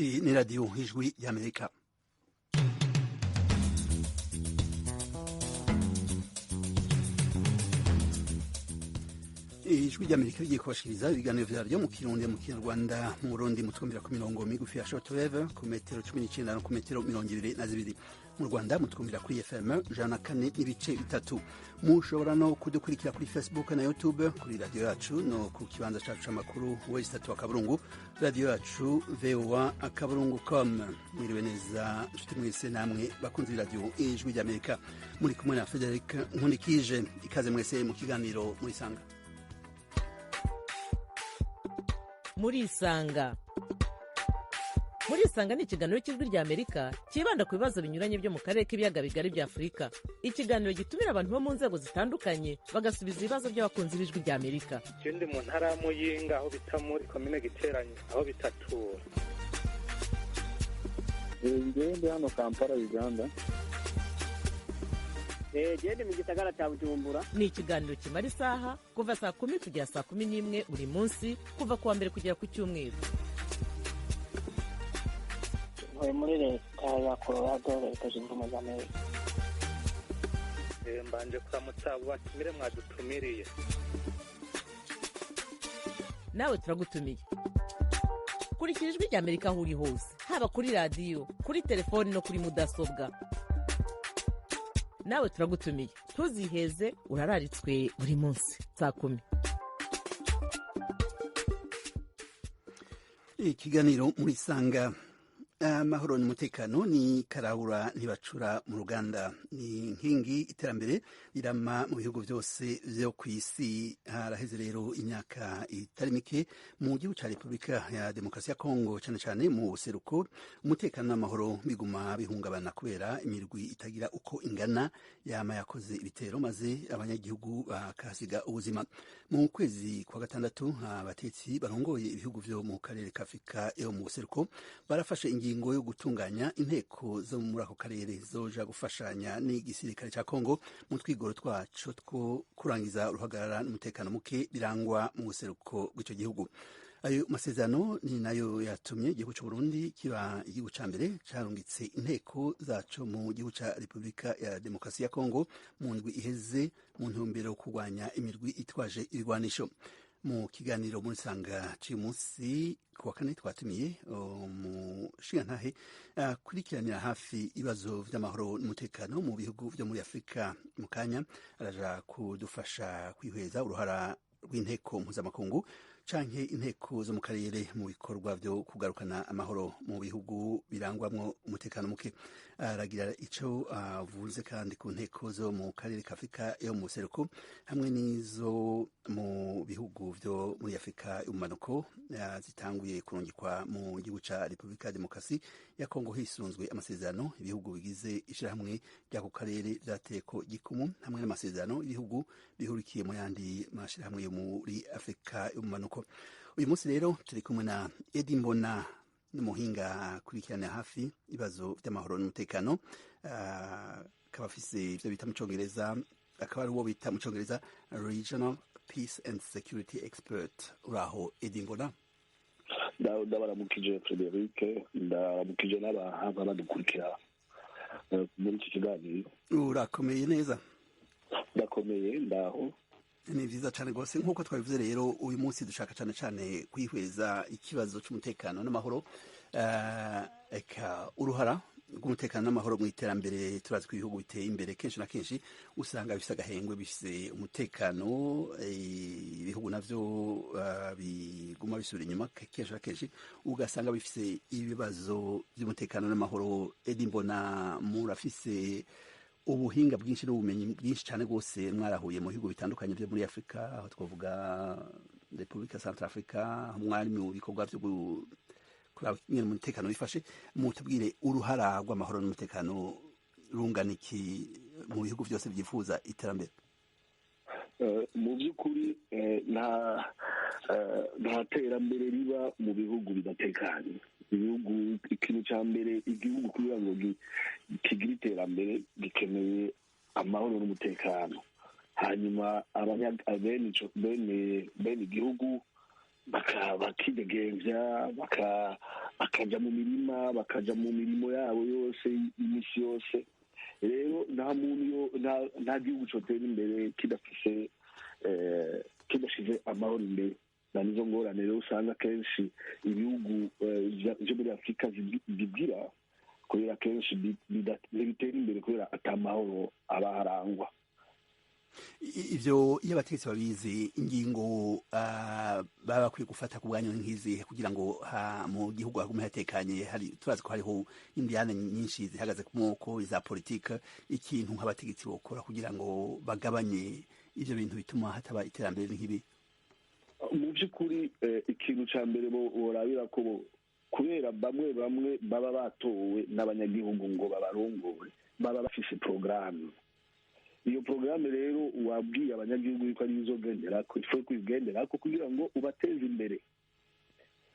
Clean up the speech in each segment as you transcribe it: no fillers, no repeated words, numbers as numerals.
Iyi ni radiyo ijwi y'Amerika. Ijwi ry'Amerika rigiye kubashikiriza ibiganiro vyaryo mu Kirundi mu Kinyarwanda mu Burundi mu twumvira ku mirongo migufi ya shortwave ku metero 19 no ku metero 22 mu Rwanda mu twumvira kuri FM 104.3. Mushobora no kudukurikira kuri Facebook na YouTube kuri radio yacu no ku kibanza cacu c'amakuru website wa Kaburungu radio yacu voa.kaburungu.com. Mwiriwe neza nshuti mwese namwe bakunzi radio ijwi ry'Amerika, muri kumwe na Frederic Nkundikije. Ikaze mwese mu kiganiro Murisanga. Murisanga ni ikiganiro cy'ijwi rya Amerika kibanda ku bibazo binyuranye byo mu karere k'ibiyaga bigari bya Afurika. Ikiganiro gitumira abantu bo mu nzego zitandukanye bagasubiza ibibazo by'abakunzi b'ijwi rya Amerika. Ikindi mu ntara ya Muyinga aho bita muri komine Giteranyi aho bitatura. Ngende hano Kampala Uganda. Jende mu gisagara cya Bujumbura. Ni ikiganiro kimara isaha kuva saa 10 kugera saa 11 buri munsi kuva kuwa mbere kugera ku cyumweru. Muri leta ya Colorado leta zunze ubumwe za Amerika. Mbanje kuramutsa batumire mwadutumiriye. Nawe turagutumiye. Kurikira ijwi rya Amerika aho uri hose, haba kuri radio, kuri telefoni no kuri mudasobwa. Nawe turagutumiye, ntuziheze, urararitswe buri munsi saa 10. Ikiganiro Murisanga. Amahoro n'umutekano ni karahura ntibacura mu Ruganda, ni nkingi iterambere irama mu bihugu byose byo ku isi. Haraheze rero imyaka itari mike mu gihugu cya Repubulika ya Demokarasi ya Kongo, cyane cyane mu buseruko, umutekano n'amahoro biguma bihungabana kubera imirwi itagira uko ingana yama yakoze ibitero maze abanyagihugu bakasiga ubuzima. Mu kwezi kwa gatandatu abatetsi barongoye ibihugu byo mu karere ka Afurika yo mu buseruko barafashe ingingo yo gutunganya inteko zo muri ako karere zoja gufashanya n'igisirikare ca Kongo mu twigoro twaco two kurangiza uruhagarara n'umutekano muke birangwa mu buseruko bw'ico gihugu. Ayo masezerano ni nayo yatumye igihugu c'u Burundi kiba igihugu ca mbere carungitse inteko zaco mu gihugu ca Repubulika ya Demokarasi ya Kongo mu ndwi iheze mu ntumbero yo kurwanya imirwi itwaje ibigwanisho. Mu kiganiro Murisanga cy'umunsi kuwa kane twatumiye umushingantahe akurikiranira hafi ibibazo vy'amahoro n'umutekano mu bihugu vyo muri Afurika. Mu kanya araja kudufasha kwihweza uruhara rw'inteko mpuzamakungu canke inteko zo mu karere mu bikorwa vyo kugarukana amahoro mu bihugu birangwamwo umutekano muke. Aragira ico avuze kandi ku nteko zo mu karere ka Afurika yo mu buseruko hamwe n'izo mu bihugu vyo muri Afurika y'ubumanuko zitanguye kurungikwa mu gihugu ca Repubulika ya Demokarasi ya Kongo hisunzwe amasezerano ibihugu bigize ishirahamwe ry'ako karere vyateko gikumu hamwe n'amasezerano ibihugu bihurikiye mu yandi mashirahamwe yo muri Afurika y'ubumanuko. Uyu munsi rero turi kumwe na Edi Mbona n'umuhinga akurikirana hafi ibibazo vy'amahoro n'umutekano, akaba afise ivyo bita mu Congereza, akaba ari uwo bita mu Congereza Regional Peace and Security Expert. Uraho Edi Mbona? Ndabaramukije Frederic, ndabaramukije n'abahanga badukurikira muri iki kiganiro. Urakomeye neza? Ndakomeye ndaho. Ni vyiza cane gose. Nk'uko twabivuze rero uyu munsi dushaka cane cane kwihweza ikibazo c'umutekano n'amahoro, eka uruhara rw'umutekano n'amahoro mu iterambere. Turazi ko ibihugu biteye imbere kenshi na kenshi usanga bifise agahengwe, bifise umutekano, ibihugu navyo biguma bisubira inyuma kenshi na kenshi ugasanga bifise ibibazo vy'umutekano n'amahoro. Edi Mbona, murafise ubuhinga bwinshi n'ubumenyi bwinshi cyane rwose, mwarahuye mu bihugu bitandukanye byo muri Afurika, aho twavuga Repubulika Centrafrica, mwari mu bikorwa byo kuraba nyine umutekano wifashe. Mutubwire uruhara rw'amahoro n'umutekano rungana iki mu bihugu byose byifuza iterambere? Mu by'ukuri nta terambere riba mu bihugu bidatekanye. Ibihugu, ikintu cya mbere igihugu kugira ngo kigire iterambere gikeneye amahoro n'umutekano. Hanyuma bene igihugu bakidegembya bakaja mu mirima, bakaja mu mirimo yabo yose iminsi yose. Rero nta gihugu cotera imbere kidashize amahoro imbere. Na nizo ngorane rero usanga kenshi ibihugu vyo muri Afurika bigira, kubera kenshi ntibitera imbere kubera ata mahoro aba harangwa. Ivyo iyo abategetsi babizi, ingingo baba bakwiye gufata ku bwanyu nk'izihe kugira ngo mu gihugu hagume hatekanye? Turazi ko hariho indiyane nyinshi zihagaze ku moko za politike. Ikintu nk'abategetsi bokora kugira ngo bagabanye ivyo bintu bituma hataba iterambere nk'ibi? Mu by'ukuri ikintu ca mbere borabira ko kubera bamwe baba batowe n'abanyagihugu ngo babarongore, baba bafise porogaramu. Iyo porogaramu rero wabwiye abanyagihugu yuko ari izogenderako, ifu kuyigenderako kugira ngo ubateze imbere.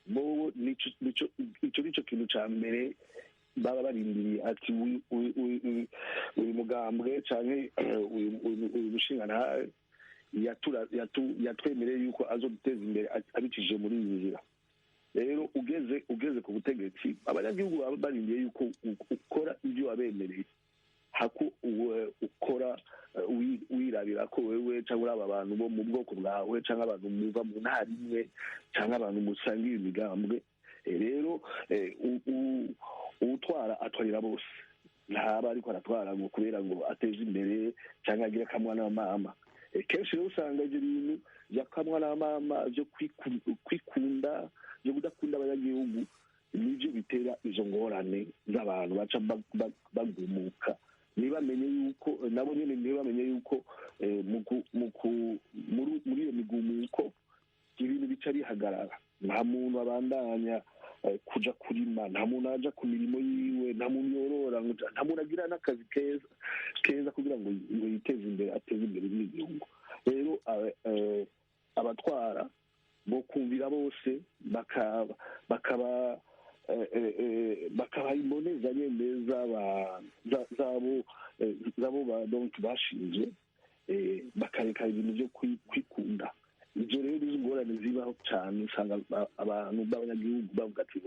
Bobo ico nico kintu ca mbere baba barindiriye, ati uyu mugambwe canke uyu mushingantahe yatwemereye yuko azoduteza imbere abicishije muri iyi nzira. Rero ugeze ku butegetsi, abanyagihugu baba barindiye yuko ukora ivyo wabemereye, hako ukora wirabira ko wewe cyangwa aba bantu bo mu bwoko bwawe cyangwa abantu muva mu ntara imwe cyangwa abantu musangiye imigambwe. Rero utwara atwarira bose, ntaba ariko aratwara ngo kubera ngo ateze imbere cyangwa agire akamwa n'amama. Kenshi rero usanga ibyo bintu byakamwa n'amama byo kwikunda, byo kudakunda abanyagihugu, nibyo bitera izo ngorane z'abantu baca bagumuka. Ntibamenye yuko nabo nyene ntibamenye yuko muri iyo migumuko ibintu bica bihagarara. Nta muntu abandanya kuja kurima, nta muntu aja ku mirimo yiwe, nta muntu yorora, nta muntu agira n'akazi keza kugira ngo yiteze imbere, ateze imbere n'igihugu. Rero abatwara bo kumvira bose bakaba imboneza nyene zabo donc bashinzwe, bakareka ibintu byo kwikunda. Ivyo rero izo ngorane zibaho cane, usanga abantu b'abanyagihugu bavuga ati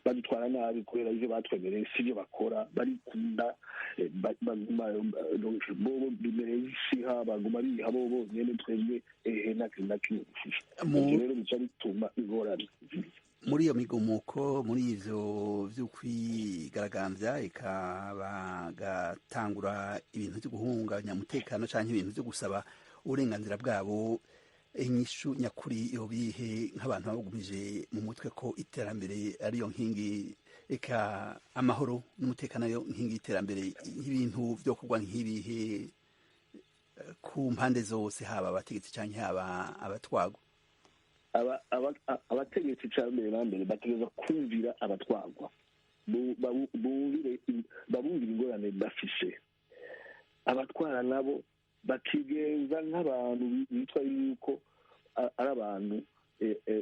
badutwara nabi kubera ivyo batwemereye sivyo bakora, barikunda, bobo bimereye isiha, baguma biha bo bonyene, twebwe nta kintu na kimwe dufise. Ivyo rero bica bituma ingorane ziza. Muri iyo migumuko, muri ivyo vyo kwigaragambya eka bagatangura ibintu vyo guhungabanya umutekano canke ibintu vyo gusaba uburenganzira bwabo, inyishu nyakuri yobihe nk'abantu babugumije mu mutwe ko iterambere ariyo nkingi, eka amahoro n'umutekano yo nkingi y'iterambere, nk'ibintu vyo kugwa nk'ibihe ku mpande zose, haba abategetsi canke haba abatwagwa? Abategetsi cyambere bambere bategeza kumvira abatwagwa, babumvire ingorane bafise. Abatwara nabo bakigenza nk'abantu bitwa yuko ari abantu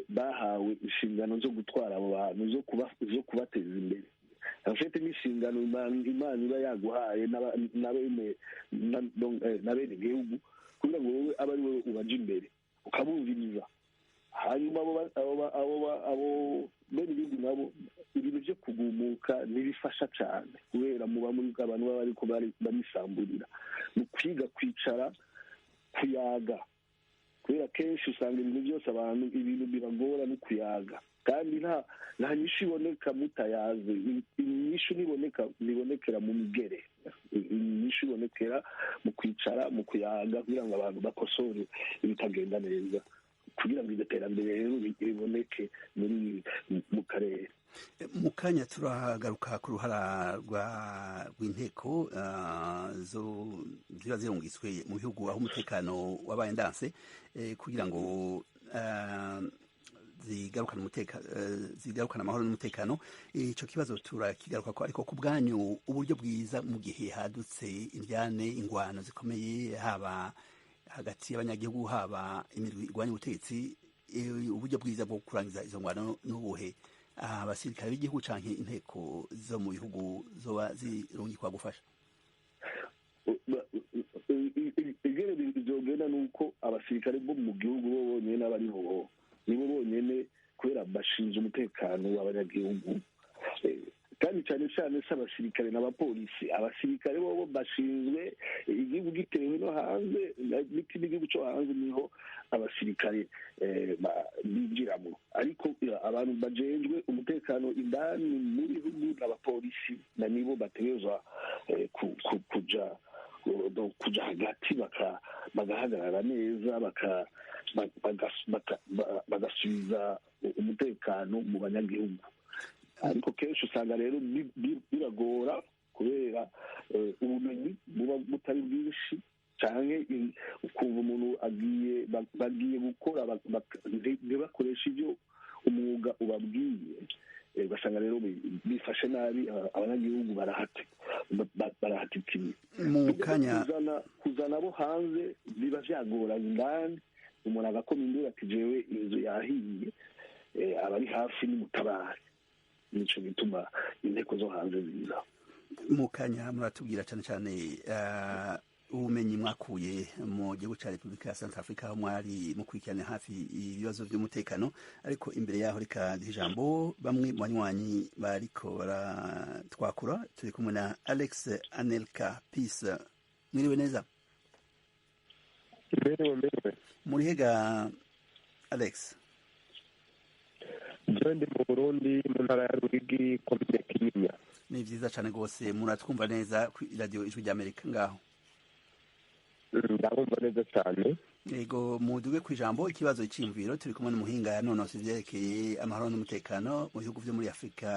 bahawe inshingano zo gutwara abo bantu, zo kubateza imbere. Afite n'inshingano Imana iba yaguhaye n'abene igihugu kugira ngo wowe abe ari wowe ubaje imbere ukabumviriza. Hanyuma abo bene ibindi nabo ibintu byo kugumuka ntibifasha cyane, kubera muba muri abantu baba ariko barisamburira mu kwiga kwicara kuyaga, kubera kenshi usanga ibintu byose abantu ibintu biragora no kuyaga, kandi nta nyishu iboneka mutayaze. Inyishu nibonekera mu migere, inyishu ibonekera mu kwicara mu kuyaga kugira ngo abantu bakosore ibitagenda neza, kugira ngo iterambere rero riboneke mu karere. Mu kanya turagaruka ku ruhara rw'inteko ziba zirungitswe mu bihugu aho umutekano wabaye ndanse, kugira ngo zigarukana amahoro n'umutekano. Ico kibazo turakigaruka ko, ariko ku bwanyu uburyo bwiza mu gihe hadutse indyane, ingwano zikomeye, haba hagati y'abanyagihugu, haba imirwi irwanya ubutegetsi, uburyo bwiza bwo kurangiza izo ngwano n'ubuhe? Abasirikare b'igihugu canke inteko zo mu bihugu zoba zirungikwa gufasha? Igere bizogenda nuko abasirikare bo mu gihugu bo bonyene abariho nibo bonyene kubera bashinzwe umutekano w'abanyagihugu kandi cyane cyane si abasirikare n'abapolisi. Abasirikare bo bashinzwe igihugu gitewe no hanze n'igihugu cyo hanze, niho abasirikare binjiramo, ariko abantu bajejwe umutekano indani mu bihugu n'abapolisi na nibo bategerezwa kuja hagati bagahagarara neza bagasubiza umutekano mu banyagihugu. Ariko kenshi usanga rero biragora kubera ubumenyi buba butari bwinshi, cyane ukumva umuntu bagiye gukora ntibakoresha ibyo umwuga ubabwiye, ugasanga rero bifashe nabi abanyagihugu barahatikiriye. Mu kanya kuzana abo hanze biba vyagoranye indani, umuntu agakoma induru ati jewe inzu yahiye, abari hafi n'umutabare. Nico gituma inteko zo hanze ziza. Mu kanya muratubwira cyane cyane ubumenyi mwakuye mu gihugu cya Repubulika ya Central Africa, aho mwari mukurikirana hafi ibibazo by'umutekano, ariko imbere yaho reka ijambo bamwe mu banywanyi bariko baratwakura. Turi kumwe na Alex Anelka Peace. Mwiriwe neza? Mbere muri hega Alex? Ndi mu Burundi mu ntara ya Ruyigi, komine Kinyinya. Ni vyiza cyane rwose, muratwumva neza ku radio Ijwi ry'Amerika ngaho? Ndabumva neza cyane. Yego, muduge ku ijambo ikibazo cy'imviro. Turi kumwe n'umuhinga yanonose ivyerekeye amahoro n'umutekano mu bihugu vyo muri Afrika,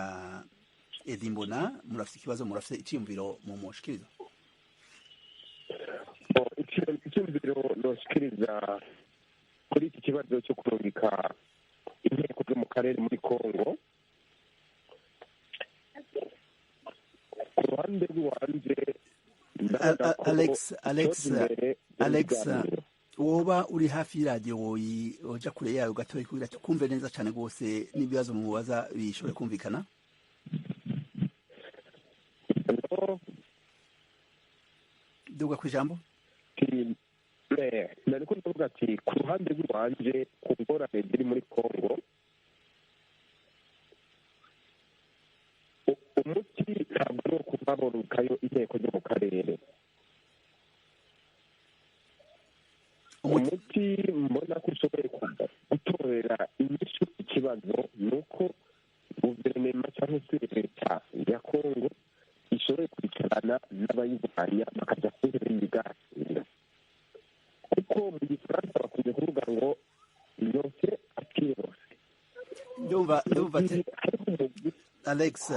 Edi Mbona. Murafite ikibazo, murafite icyumviro mu mushikirizo? Icyumviro noshikiriza kuri iki kibazo cyo kurungika inteko zo mu karere muri Kongo, ku ruhande rw'iwanje Alex, woba uri hafi y'iradiyo woja kure yayo gatoya kugira tukumve neza cyane rwose, n'ibibazo mubaza bishobore kumvikana. Duga ku ijambo. Nariko ndavuga ati ku ruhande rw'iwanje ku ngorane ziri muri Kongo, umuti ntabwo ari uwo kuva borukayo inteko zo mu karere. Umuti mbona ko ushoboye gutorera inyishu ikibazo ni uko guverinoma cyangwa se leta ya Kongo ishoboye kwicarana n'abayirwanya bakajya kuhera ibiganiro, kuko mu gifaransa bakunze kuvuga ngo yose akirose. Ndumva Alex,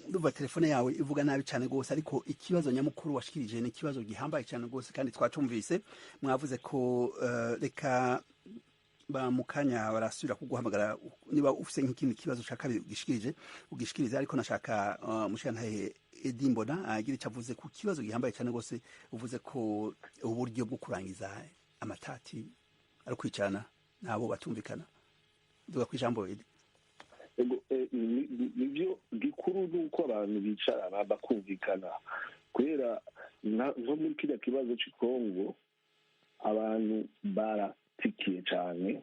ndumva telefone yawe ivuga nabi cyane rwose, ariko ikibazo nyamukuru washikirije ni ikibazo gihambaye cyane rwose kandi twacumvise. Mwavuze ko reka ba mukanya barasubira kuguhamagara niba ufise nk'ikindi kibazo ushaka ugishikirize, ariko nashaka mushantahe Edi Mbona agira icyo avuze ku kibazo gihambaye cyane rwose. Uvuze ko uburyo bwo kurangiza amatati ari kwicarana nabo batumvikana. Duga ku ijambo Edi. Nibyo gikuru nuko abantu bicara bakumvikana, kubera nko muri kiriya kibazo cy'Kongo abantu baratikiye cyane,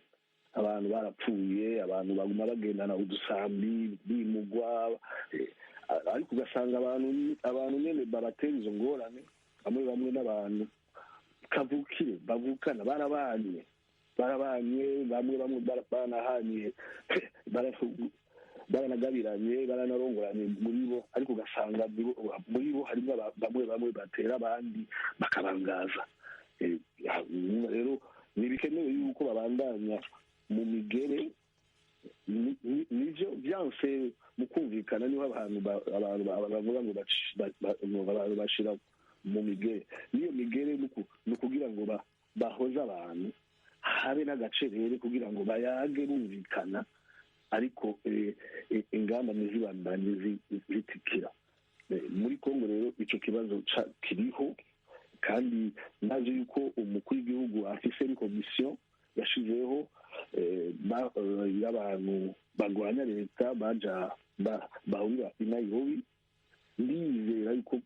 abantu barapfuye, abantu baguma bagendana udusambi bimugwa, ariko ugasanga abantu nyene babatera izo ngorane, bamwe n'abantu kavukire bavukana barabanye bamwe baranahanye baranagabiranye baranarongoranye muri bo, ariko ugasanga muri bo harimo bamwe batera abandi bakabangaza. Rero ntibikenewe yuko babandanya mu migere, nivyo vyanse mu kumvikana niho abantu bavuga ngo abantu bashira mu migere. Niyo migere ni ukugira ngo bahoze abantu, habe n'agacerere kugira ngo bayage bumvikana, ariko ingamba ntizibandanye zitikira. Muri Kongo rero ico kibazo kiriho, kandi naje yuko umukuru w'igihugu afise komisiyo yashizeho y'abantu bagwanya leta baja bahurira i Nairobi. Ndizera yuko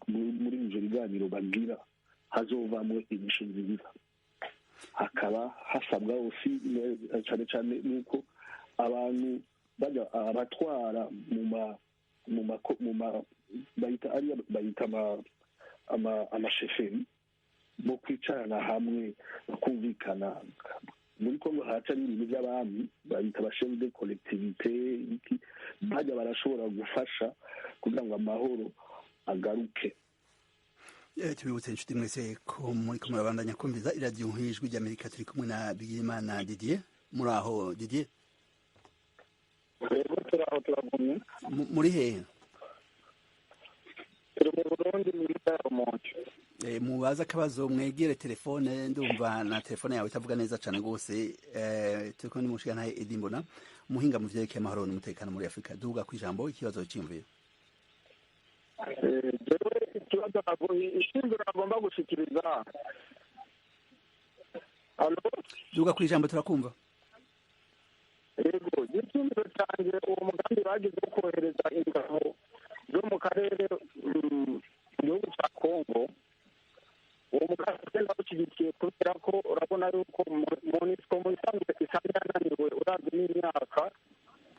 muri ivyo biganiro bagira hazovamwo inyishu nziza. Hakaba hasabwa aussi cane cane nuko abantu bajya abatwara bayita amasheferi bo kwicarana hamwe bakumvikana. Muri Kongo haca n'ibintu by'abami bayita abashefu de kolektivite, bajya barashobora gufasha kugira ngo amahoro agaruke. Tubibutse inshuti mwese ko muri ko murabandanya kumviza iradiyo nk'ijwi ry'Amerika. Turi kumwe na Bigirimana Didier. Muri aho Didier? Yego turaho turagumye. Muri hehe? Turi mu Burundi mu Rumonge. Mubaza akabazo mwegere telefone, ndumva na telefone yawe itavuga neza cyane rwose. Turiko ni mushika naye Edi Mbona, muhinga mu vyerekeye amahoro n'umutekano muri Afrika. Duga kwijambo ikibazo cy'imviro. Ikibazo ishingiro agomba gushikiriza. Duga kwijambo turakumva. Yego icyumviro cyanjye uwo mugambi bagize wo kohereza ingabo zo mu karere igihugu cya Kongo, uwo mugambi ndawushyigikiye kubera ko urabona yuko MONUSCO mu isanzwe isanga yananiwe uravye n'imyaka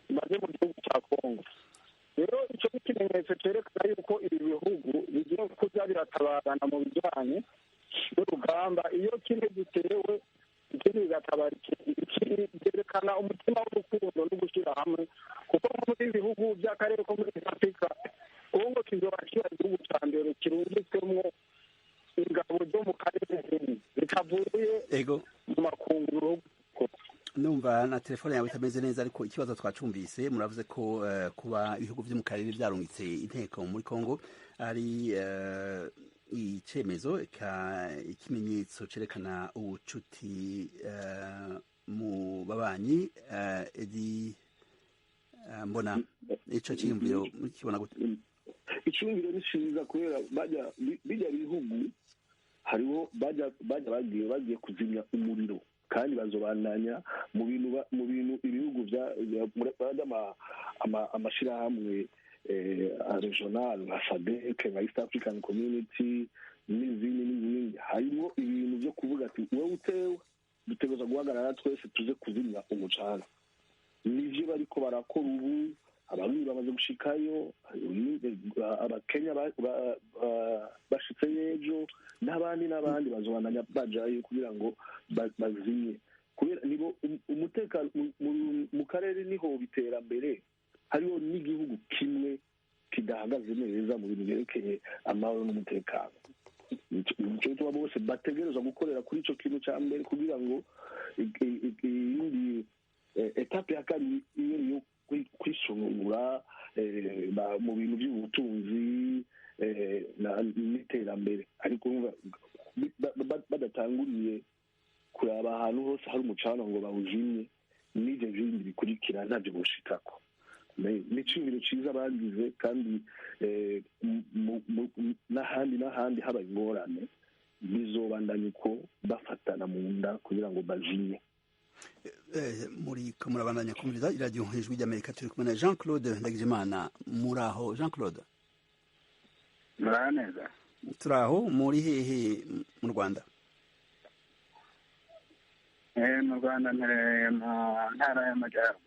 imaze mu gihugu cya Kongo. Rero icyo ni ikimenyetso cyerekana yuko ibi bihugu bigiye kuza biratabarana mu bijyanye n'urugamba. Iyo kimwe gitewe ikindi bigatabara ikindi, byerekana umutima w'urukundo no gushyira hamwe, kuko muri bihugu by'akarere ko muri Afurika Kongo kizoba kiba igihugu cya mbere kirungitswemo ingabo zo mu karere zitavuye mu makungu. Numva na telefone yawe itameze neza, ariko ikibazo twacumvise. Muravuze ko kuba ibihugu byo mu karere byarungitse inteko muri Kongo ari icemezo ikimenyetso cerekana ubucuti mu babanyi. Edi Mbona, ico ciyumviro kibona gute? Icumviro ni ciza kubera bijya bihugu hariho bagiye kuzimya umuriro, kandi bazobandanya mu bintu ibihugu amashirahamwe regional nka SADC nka East African Community n'izindi. Harimo ibintu byo kuvuga ati wowe utewe dutegereza guhagarara twese tuze kuzimya umucana. Nivyo bariko barakora ubu. Abamwe bamaze gushikayo, abakenya bashitse ejo, n'abandi bazobandanya bajayo kugira ngo bazimye. Kubera nibo umutekano mu karere niho biterambere. Hariho n'igihugu kimwe kidahagaze neza mu bintu byerekeye amahoro n'umutekano. Icyo tuba bose bategereza gukorera kuri ico kintu cya mbere kugira ngo iyindi etape ya kabiri iyo kwisungura mu bintu by'ubutunzi n'iterambere. Ariko badatanguriye kuraba ahantu hose hari umucana ngo bawuzimye, n'ivyo bindi bikurikira ntabyo boshikako. Ni icumviro ciza bagize, kandi n'ahandi haba ingorane bizobandanya uko bafatana mu nda kugira ngo bazimye. Muri ko murabandanya kumviriza iradiyo nk'ijwi ry'Amerika. Turi kumwe na Jean Claude Ndagijimana. Muri aho Jean Claude? Muraho neza. Turaho. Muri hehe mu Rwanda? Mu Rwanda ntereye mu ntara y'Amajyaruguru.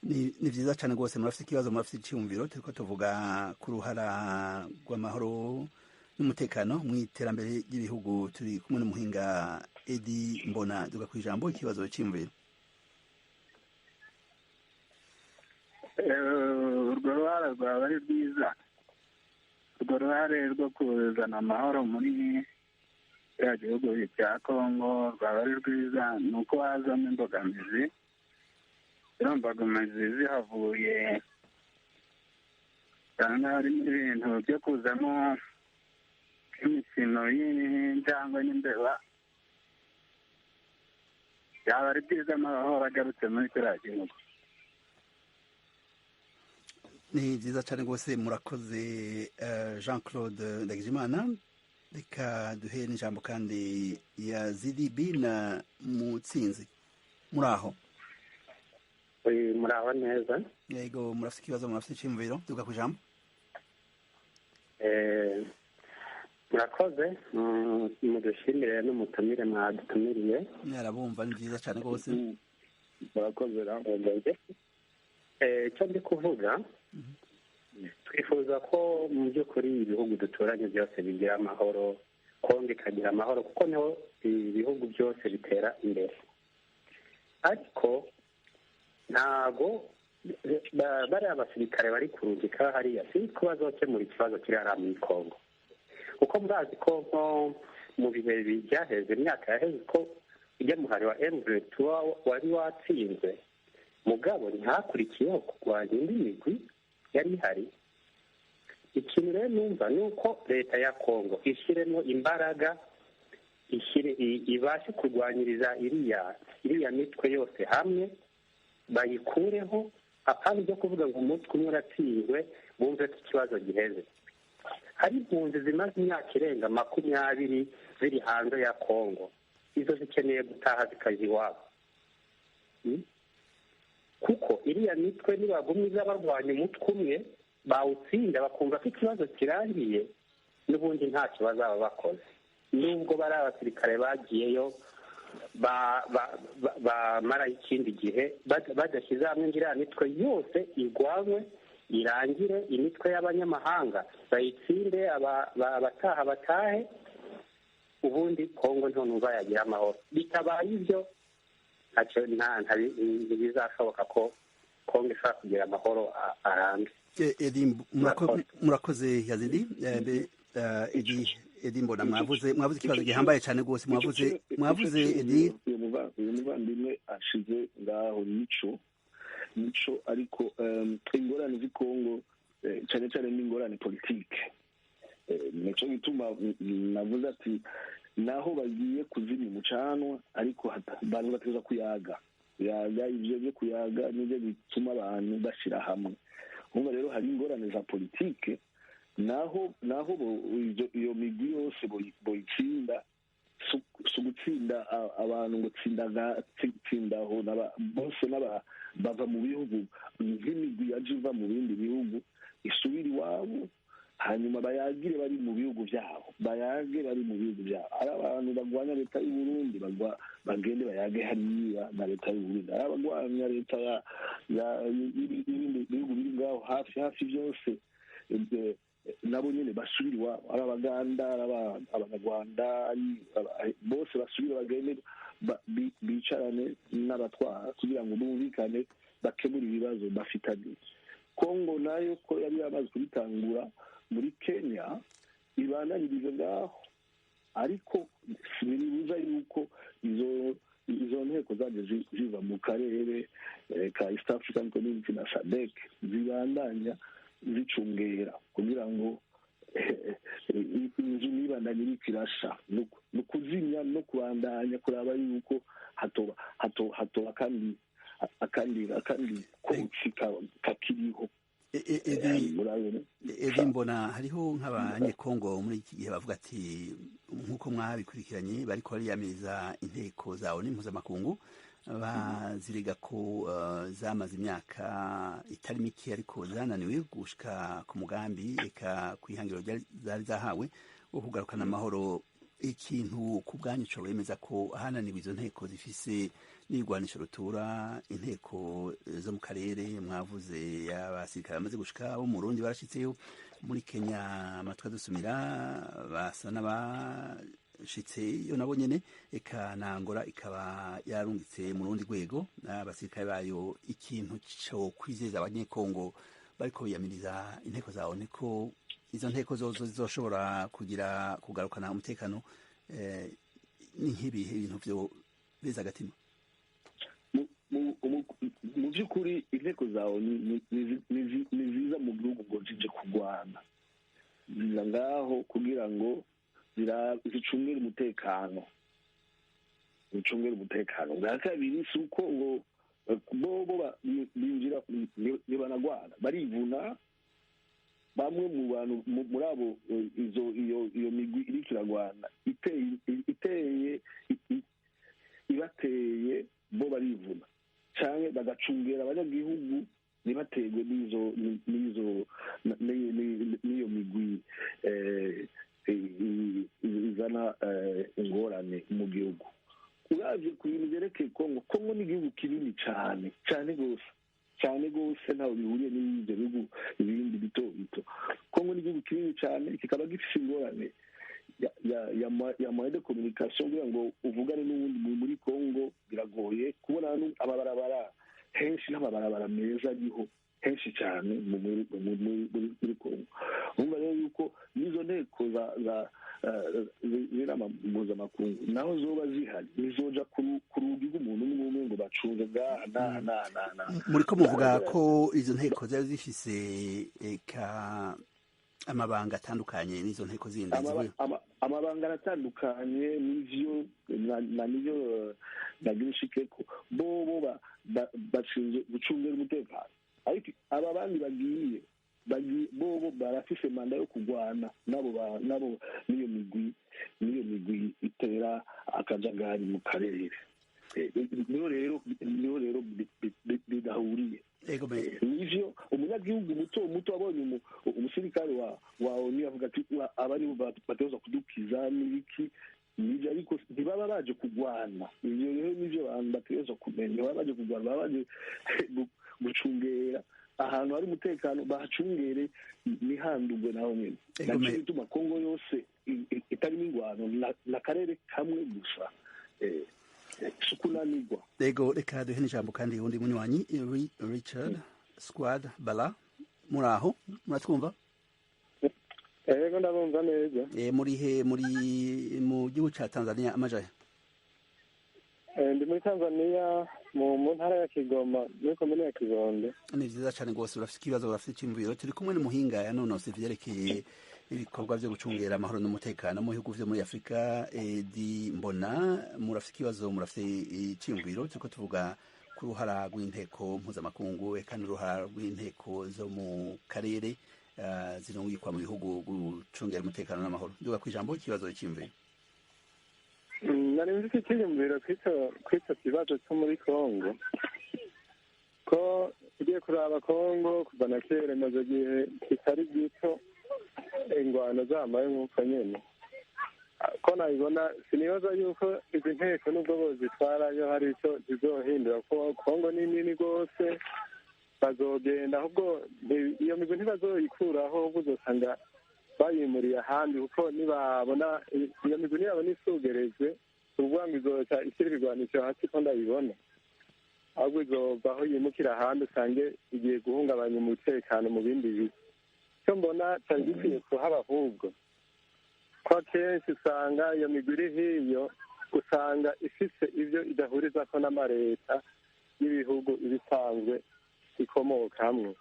Ni vyiza cyane rwose. Murafite ikibazo, murafite icyumviro. Turiko tuvuga ku ruhara rw'amahoro n'umutekano mu iterambere ry'ibihugu. Turi kumwe n'umuhinga Edi Mbona. Duga ku ijambo ikibazo cy'imviro. Urwo ruhara rwaba ari rwiza. Urwo ruhare rwo kuzana amahoro muri ya gihugu cya Kongo rwaba ari rwiza. Ni uko hazamo imbogamizi. Izo mbogamizi zihavuye cyangwa harimo ibintu byo kuzamo imikino y'injangwe n'imbeba. Byaba ari byiza amahoro agarutse muri kiriya gihugu. Ni byiza cyane rwose. Murakoze Jean Claude Ndagijimana. Reka duhe n'ijambo kandi ya ZDB na Mutsinzi. Muri aho? Muraho neza. Yego, murafite ikibazo, murafite icyumviro. Duga ku ijambo. Murakoze. Mudushimire n'umutumire mwadutumiriye. Narabumva, ni byiza cyane rwose. murakoze rero icyo ndi kuvuga twifuza ko mu by'ukuri ibihugu duturanye byose bigira amahoro, kongo ikagira amahoro kuko niho ibihugu byose bitera imbere. ariko ntago bariya basirikare bari kurungika hariya sinzi ko bazokemura ikibazo kiri hariya muri kongo, kuko murazi ko nko mu bihe byaheze imyaka yaheze ko ujya muhari wa M23 wari watsinzwe, mugabo ntihakurikiyeho kurwanya indi migwi yari ihari. ikintu rero numva ni uko leta ya kongo ishyiremo imbaraga, ibashe kurwanyiriza iriya mitwe yose hamwe, bayikureho apana byo kuvuga ngo umutwe umwe uratsinzwe bumve ko ikibazo giheze. hari impunzi zimaze imyaka irenga 20 ziri hanze ya kongo, izo zikeneye gutaha zikajya iwabo, kuko iriya mitwe nibagumye barwanya umutwe umwe bawutsinda bakumva ko ikibazo kirangiye, n'ubundi ntacyo bazaba bakoze. nubwo bari abasirikare bagiyeyo bamara ikindi gihe badashyize hamwe ngo iriya mitwe yose irwanywe irangire, imitwe y'abanyamahanga bayitsinde, abataha batahe, ubundi kongo ntunumva yagira amahoro. bitabaye ibyo ntibizashoboka ko kongo ishobora kugira amahoro arambye. murakoze Yazidi. Edi mbona mwavuze ikibazo gihambaye cyane rwose, mwavuze Edi. uyu muvandimwe ashize ngaho nico ariko ingorane z'i Kongo cyane cyane n'ingorane politike, nico gituma navuze ati naho bagiye kuzimya umucanwa ariko abantu bateza kuyaga ivyo byo kuyaga nibyo bituma abantu bashira hamwe. Ubu rero hari ingorane za politike, naho iyo migwi yose boyitsinda, si ugutsinda abantu ngo tsindaho bose bava mu bihugu nk'imigwi yaje iva mu bindi bihugu isubira iwabo, hanyuma bayagire bari mu bihugu byabo, ari abantu barwanya leta y'u Burundi bagende bayage hariya na leta y'u Burundi, ari abarwanya leta y'ibindi bihugu biri ngaho hafi byose nabo nyine basubira iwabo, ari abaganda, abanyarwanda, bose basubira bagende bicarane n'abatwara kugira ngo bumvikane bakemure ibibazo bafitanye. Kongo nayo ko yari yamaze kubitangura muri Kenya ibananiriza ngaho, ariko sinibuza yuko izo nteko zaje ziva mu karere ka East African Community na SADC zibandanya zicungera kugira ngo inzu nibandanye iriko irasha, no kuzimya no kubandanya kuraba yuko hatoba akandi kotsi kakiriho. Edi mbona hariho nk'abanyekongo muri iki gihe bavuga ati nk'uko mwabikurikiranye bariko bariyamiriza inteko za ONU mpuzamakungu, baziriga ko zamaze imyaka itari mike ariko zananiwe gushika ku mugambi eka kwihangiro zari zahawe wo kugarukana amahoro. Ikintu ku bwanyu co bemeza ko hananiwe izo nteko zifise n'irwanisho rutura, inteko zo mu karere mwavuze y'abasirikare bamaze gushika bo mu Burundi barashitseyo, muri Kenya amatwi adusumira basa n'abashitseyo nabo nyene, eka na Angola ikaba yarungitse mu rundi rwego abasirikare bayo. Ikintu co kwizeza abanyekongo bariko biyamiriza inteko zawo niko izo nteko zozo zizoshobora kugarukana umutekano, ni nk'ibihe ibintu vyo beza agatima. mu by'ukuri inteko zawo ni ziza mu gihugu ngo zije kurwana, ziza ngaho kugira ngo zicungere umutekano. Bwa kabiri si uko ngo bobo binjira banagwana, barivuna. Bamwe mu bantu muri abo iyo migwi iriko iragwana ibateye bo barivuna canke bagacungera abanyagihugu ntibaterwe n'iyo migwi izana ingorane mu gihugu. uravye ku bintu vyerekeye kongo ni igihugu kinini cane rwose ntaho bihuriye n'ibyo bihugu ibindi bito bito. Kongo ni igihugu kinini cyane, kikaba gifite ingorane ya moyen de communication kugira ngo uvugane n'uwundi muri Kongo biragoye kubona amabarabara henshi, n'amabarabara meza ariho henshi cyane muri Kongo. Urumva rero yuko n'izo nteko z'inama mpuzamakungu naho zoba zihari nizoja ku rugi rw'umuntu umwe ngo bacunge muriko muvuga ko izo nteko zari zifise amabanga atandukanye n'izo nteko zindi amabanga aratandukanye n'ivyo nagira ushikeko bobo bashinzwe gucungira umutekano, ariko aba bandi bagiye bobo barafise manda yo kurwana nabo niyo migwi itera akajagari mu karere. niho rero bidahuriye. Nivyo umunyagihugu muto abonye umusirikare wa ONU avuga ati aba nibo bateza kudukiza n'ibiki nivyo, ariko ntibaba baje kurwana. Ivyo rero nivyo abantu bateza kumenya, baba baje kurwana, baba baje gucungera ahantu hari umutekano, bahacungere nihandurwe naho nyene. Naco bituma Kongo yose itarimo ingwano n'akarere kamwe gusa sukunanirwa. Ego reka duhe n'ijambo kandi undi munywanyi Richard Squad Bala, muraho muratwumva? Ego ndabumva neza. Muri mu gihugu ca Tanzania amajahe? Ndi muri Tanzania mu ntara ya Kigoma muri komune ya Kibondo. Ni vyiza cane rwose, urafite ikibazo, urafite iciyumviro. Turi kumwe n'umuhinga yanonose ivyerekeye ibikorwa vyo gucungera amahoro n'umutekano mu bihugu vyo muri Afrika, Edi Mbona. Murafite ikibazo, murafite iciyumviro. Turiko tuvuga ku ruhara rw'inteko mpuzamakungu eka n'uruhara rw'inteko zo mu karere zirungikwa mu bihugu gucungera umutekano n'amahoro. Nduga kw'ijambo ikibazo c'iyumviro. Nari mfite icyiyumviro kw'icyo kibazo cyo muri Kongo, ko tugiye kuraba Kongo kuva na kera imaze igihe kitari gito ingwano zamaye nk'uko nyene. Ko nabibona sinibaza yuko izi nteko nubwo bozitwarayo hari icyo zizohindura, ko Kongo ni nini rwose, bazogenda ahubwo iyo migwi ntibazoyikuraho, ahubwo uzosanga bayimuriye ahandi, kuko nibabona iyo migwi niyabona isugerejwe uvuga ngo izoca ishyira ibigwanisho hasi, ko ndabibona ahubwo izova aho yimukira ahandi usange igiye guhungabanya umutekano mu bindi bice. icyo mbona cyari gikwiye kuhaba ahubwo ko akenshi usanga iyo migwi iri hiyo usanga ifise ibyo idahurizako n'amareta y'ibihugu ibisanzwe ikomoka hamwe,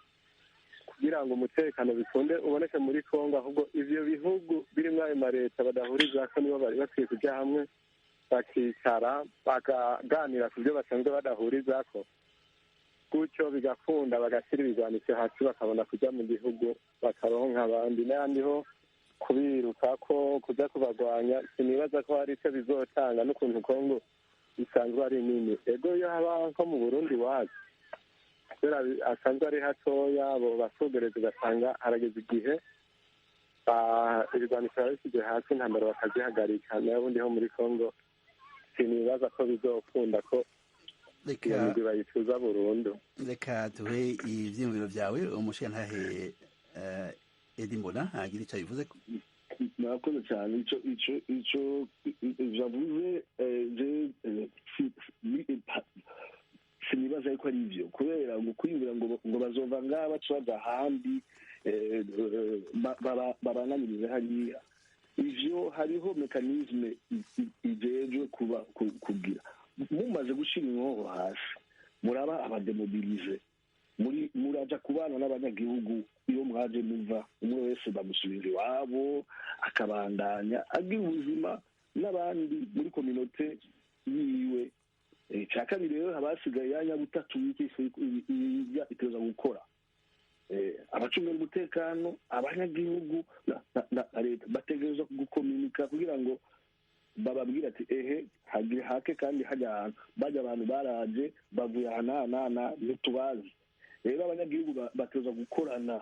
kugira ngo umutekano bikunde uboneke muri Kongo. Ahubwo ivyo bihugu birimwo ayo mareta badahurizako nibo bari bakwiye kuja hamwe bakicara bakaganira ku byo basanzwe badahurizako, gutyo bigakunda bagashyira ibigwanisho hasi bakabona kuja mu gihugu bakaronka abandi. n'ayandi ho kubirukako kuja kubagwanya sinibaza ko hari icyo bizotanga, n'ukuntu Kongo isanzwe ari nini. Ego iyo haba nko mu Burundi wacu kubera asanzwe ari hatoya, abo basugereza ugasanga harageze igihe ibigwanisho babishyize hasi intambara bakazihagarika. n'ubundi ho muri Kongo sinibaza ko bizokunda ko iyo migwi bayicuza burundu. Reka tuhe ivyiyumviro vyawe umushiyantahe Edi Mbona agira ico bivuze. Murakoze cyane. ico javuze sinibaza yuko ari ivyo, kubera ngo kwiyumvira ngo bazova ngaha baca ahandi babananirize hariya. Ivyo hariho mekanisme ijejwe kugira mumaze gushira inkoho hasi muraba abademobilize, muraja kubana n'abanyagihugu. iyo mwaje muva umwe wese bamusubiza iwabo akabandanya agira ubuzima n'abandi muri kominote yiwe. Icya kabiri rero habasigaye yanya butatu iteza gukora abacungira umutekano, abanyagihugu na leta bategerezwa gukominika kugira ngo bababwira ati hagire hake kandi bajya abantu baraje bavuye ahanahana ntitubazi. Rero abanyagihugu bategerezwa gukorana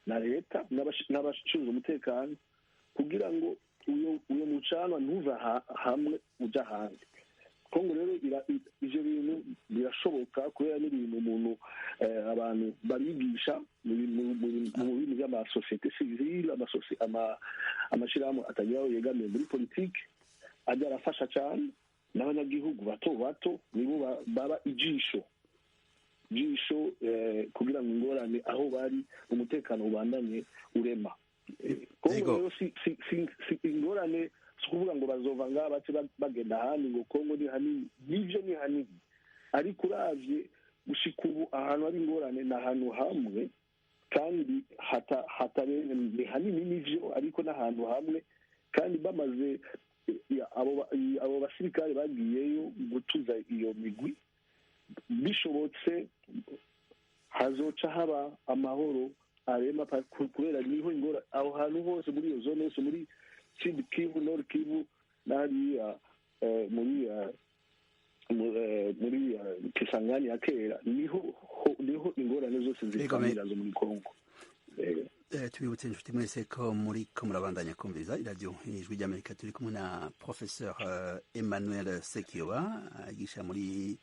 na leta n'abashinzwe umutekano kugira ngo uyo mucanwa ntuva hamwe uja ahandi. kongo rero ivyo bintu birashoboka kubera n'ibintu umuntu abantu barigisha mu bintu by'amasosiyete sivile amashirahamwe atagira aho yegamiye muri politike ajya arafasha cyane n'abanyagihugu bato bato nibo baba ijisho kugira ngo ingorane aho bari umutekano ubandanye urema kongo rero si ingorane si ukuvuga ngo bazova ngaha bace bagenda ahandi ngo kongo ni hanini n'ivyo ni hanini ariko uravye gushika ubu ahantu hari ingorane ni ahantu hamwe kandi ni hanini n'ivyo ariko n'ahantu hamwe kandi bamaze abo basirikare bagiyeyo gutuza iyo migwi bishobotse hazoca haba amahoro arema kubera niho ingora aho hantu hose muri iyo zone yose muri Sud Kivu, Nord Kivu n'hariya muri Kisangani ya kera niho ingorane zose zikamira zo muri Kongo. Tubibutse inshuti mwese ko murabandanya kumviriza iradiyo ijwi ry'Amerika turi kumwe na Professeur Emmanuel Sekiwa yigisha muri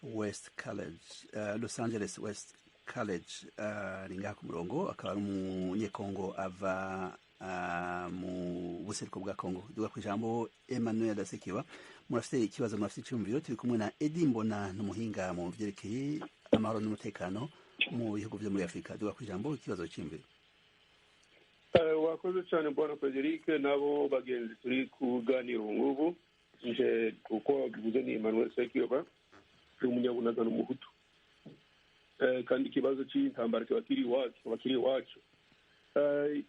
West College, Los Angeles West College, ari ngaha ku murongo akaba ari umunyekongo ava mu buseruko bwa Kongo. Duga ku ijambo Emmanuel Sekiwa, murafite ikibazo, murafite icyumviro. Turi kumwe na Edi Mbona n'umuhinga mu byerekeye amahoro n'umutekano mu bihugu byo muri Afurika. Duga ku ijambo, ikibazo cy'imviro. Wakoze cyane bwana Frederic nabo bagenzi turi kuganira ngubu nje kuko bivuze ni Emmanuel Sekiwa umunyabunagana n'umuhutu kandi ikibazo cy'intambara kiri iwacu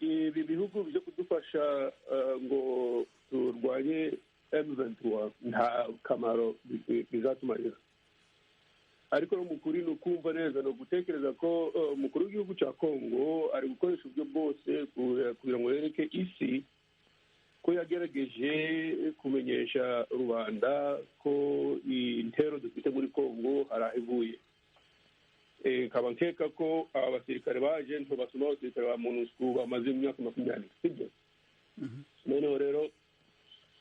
ibi bihugu byo kudufasha ngo turwanye M23 nta kamaro bizatumarira, ariko n'umukuru ni ukumva neza no gutekereza ko umukuru w'igihugu cya Kongo ari gukoresha uburyo bwose kugira ngo yereke isi ko yagerageje kumenyesha rubanda ko intero dufite muri Kongo hari aho ivuye. Kaba nkeka ko aba basirikare baje ntibasoma abasirikare ba MONUSCO bamaze imyaka 20, sibyo? Noneho rero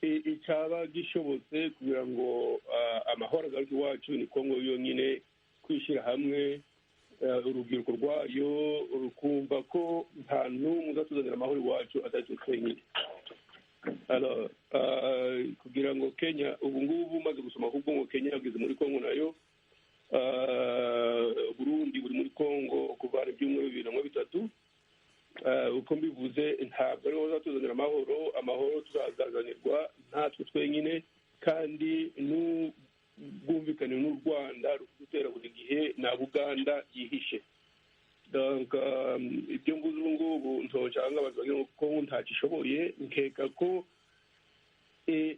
icyaba gishobotse kugira ngo amahoro agaruke iwacu ni Kongo yonyine kwishyira hamwe, urubyiruko rwayo rukumva ko nta n'umwe uzatuzanira amahoro iwacu atari twe twenyine. Kugira ngo Kenya ubu ngubu umaze gusoma ahubwo ngo Kenya yageze muri Kongo nayo, Burundi buri muri Kongo kuvana ibyumweru 2023, uko mbivuze ntabwo ariho bazatuzanira amahoro tuzazanirwa natwe twenyine, kandi n'ubwumvikane n'u Rwanda rudutera buri gihe na Buganda yihishe. Donc ibyo mvuze ubu ngubu ntocyanga bazagira ngo Kongo ntakishoboye, nkeka ko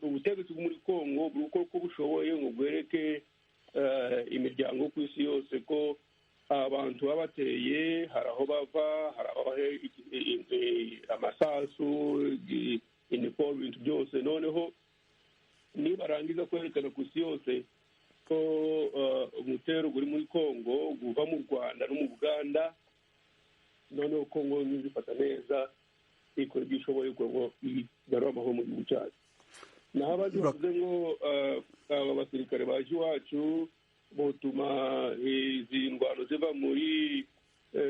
ubutegetsi bwo muri Kongo buri uko bushoboye ngo bwereke imiryango ku isi yose ko abantu babateye hari aho bava, hari aho amasasu, iniforu, ibintu byose. Noneho nibarangiza kwerekana ku isi yose ko umutero uri muri Kongo guva mu Rwanda no mu Buganda, noneho Kongo nizifata neza ikora ibyo ishoboye ngo igarure amahoro mu gihugu cyacu. Naho abandi bavuze ngo aba basirikare baje iwacu botuma izi ndwano ziva muri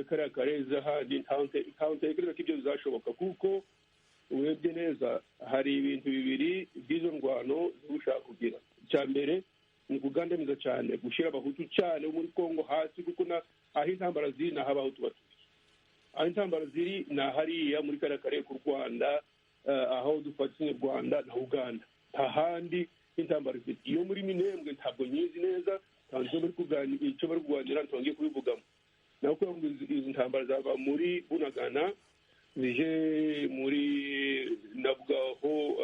kariya karezi ahandi, ntawetekereza ko ibyo bizashoboka, kuko urebye neza hari ibintu bibiri by'izo ndwano zigushaka kugira. Icya mbere ni ukugandamiza cyane, gushyira abahutu cyane muri Kongo hasi, kuko aho intambara ziri naho abahutu batuye. Aho intambara ziri ni hariya muri kariya karere k'u Rwanda, aho dufatanye u Rwanda na Uganda, nta handi intambara ziri. Iyo muri Minembwe ntabwo nyizi neza, icyo bari kuganira ntongeye kubivugamo. Naho kugira ngo izi ntambara zava muri Bunagana zije muri navugaho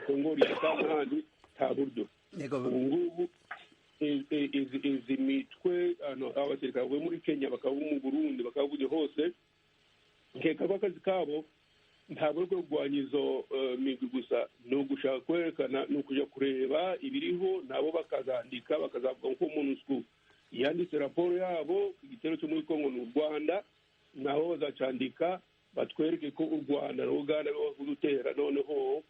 Kongo n'ahandi nta buryo. Ubu ngubu izi mitwe abasirikare bavuye muri Kenya bakaba mu Burundi bakaba buri hose, nkeka ko akazi kabo ntabwo ari kurwanya izo migwi gusa, ni ugushaka kwerekana, ni ukujya kureba ibiriho nabo bakazandika, bakazavuga ko MONUSCO yanditse raporo yabo ku gitero cyo muri Kongo n'u Rwanda, nabo bazacandika batwereke ko u Rwanda na Uganda ariho bakudutera. Noneho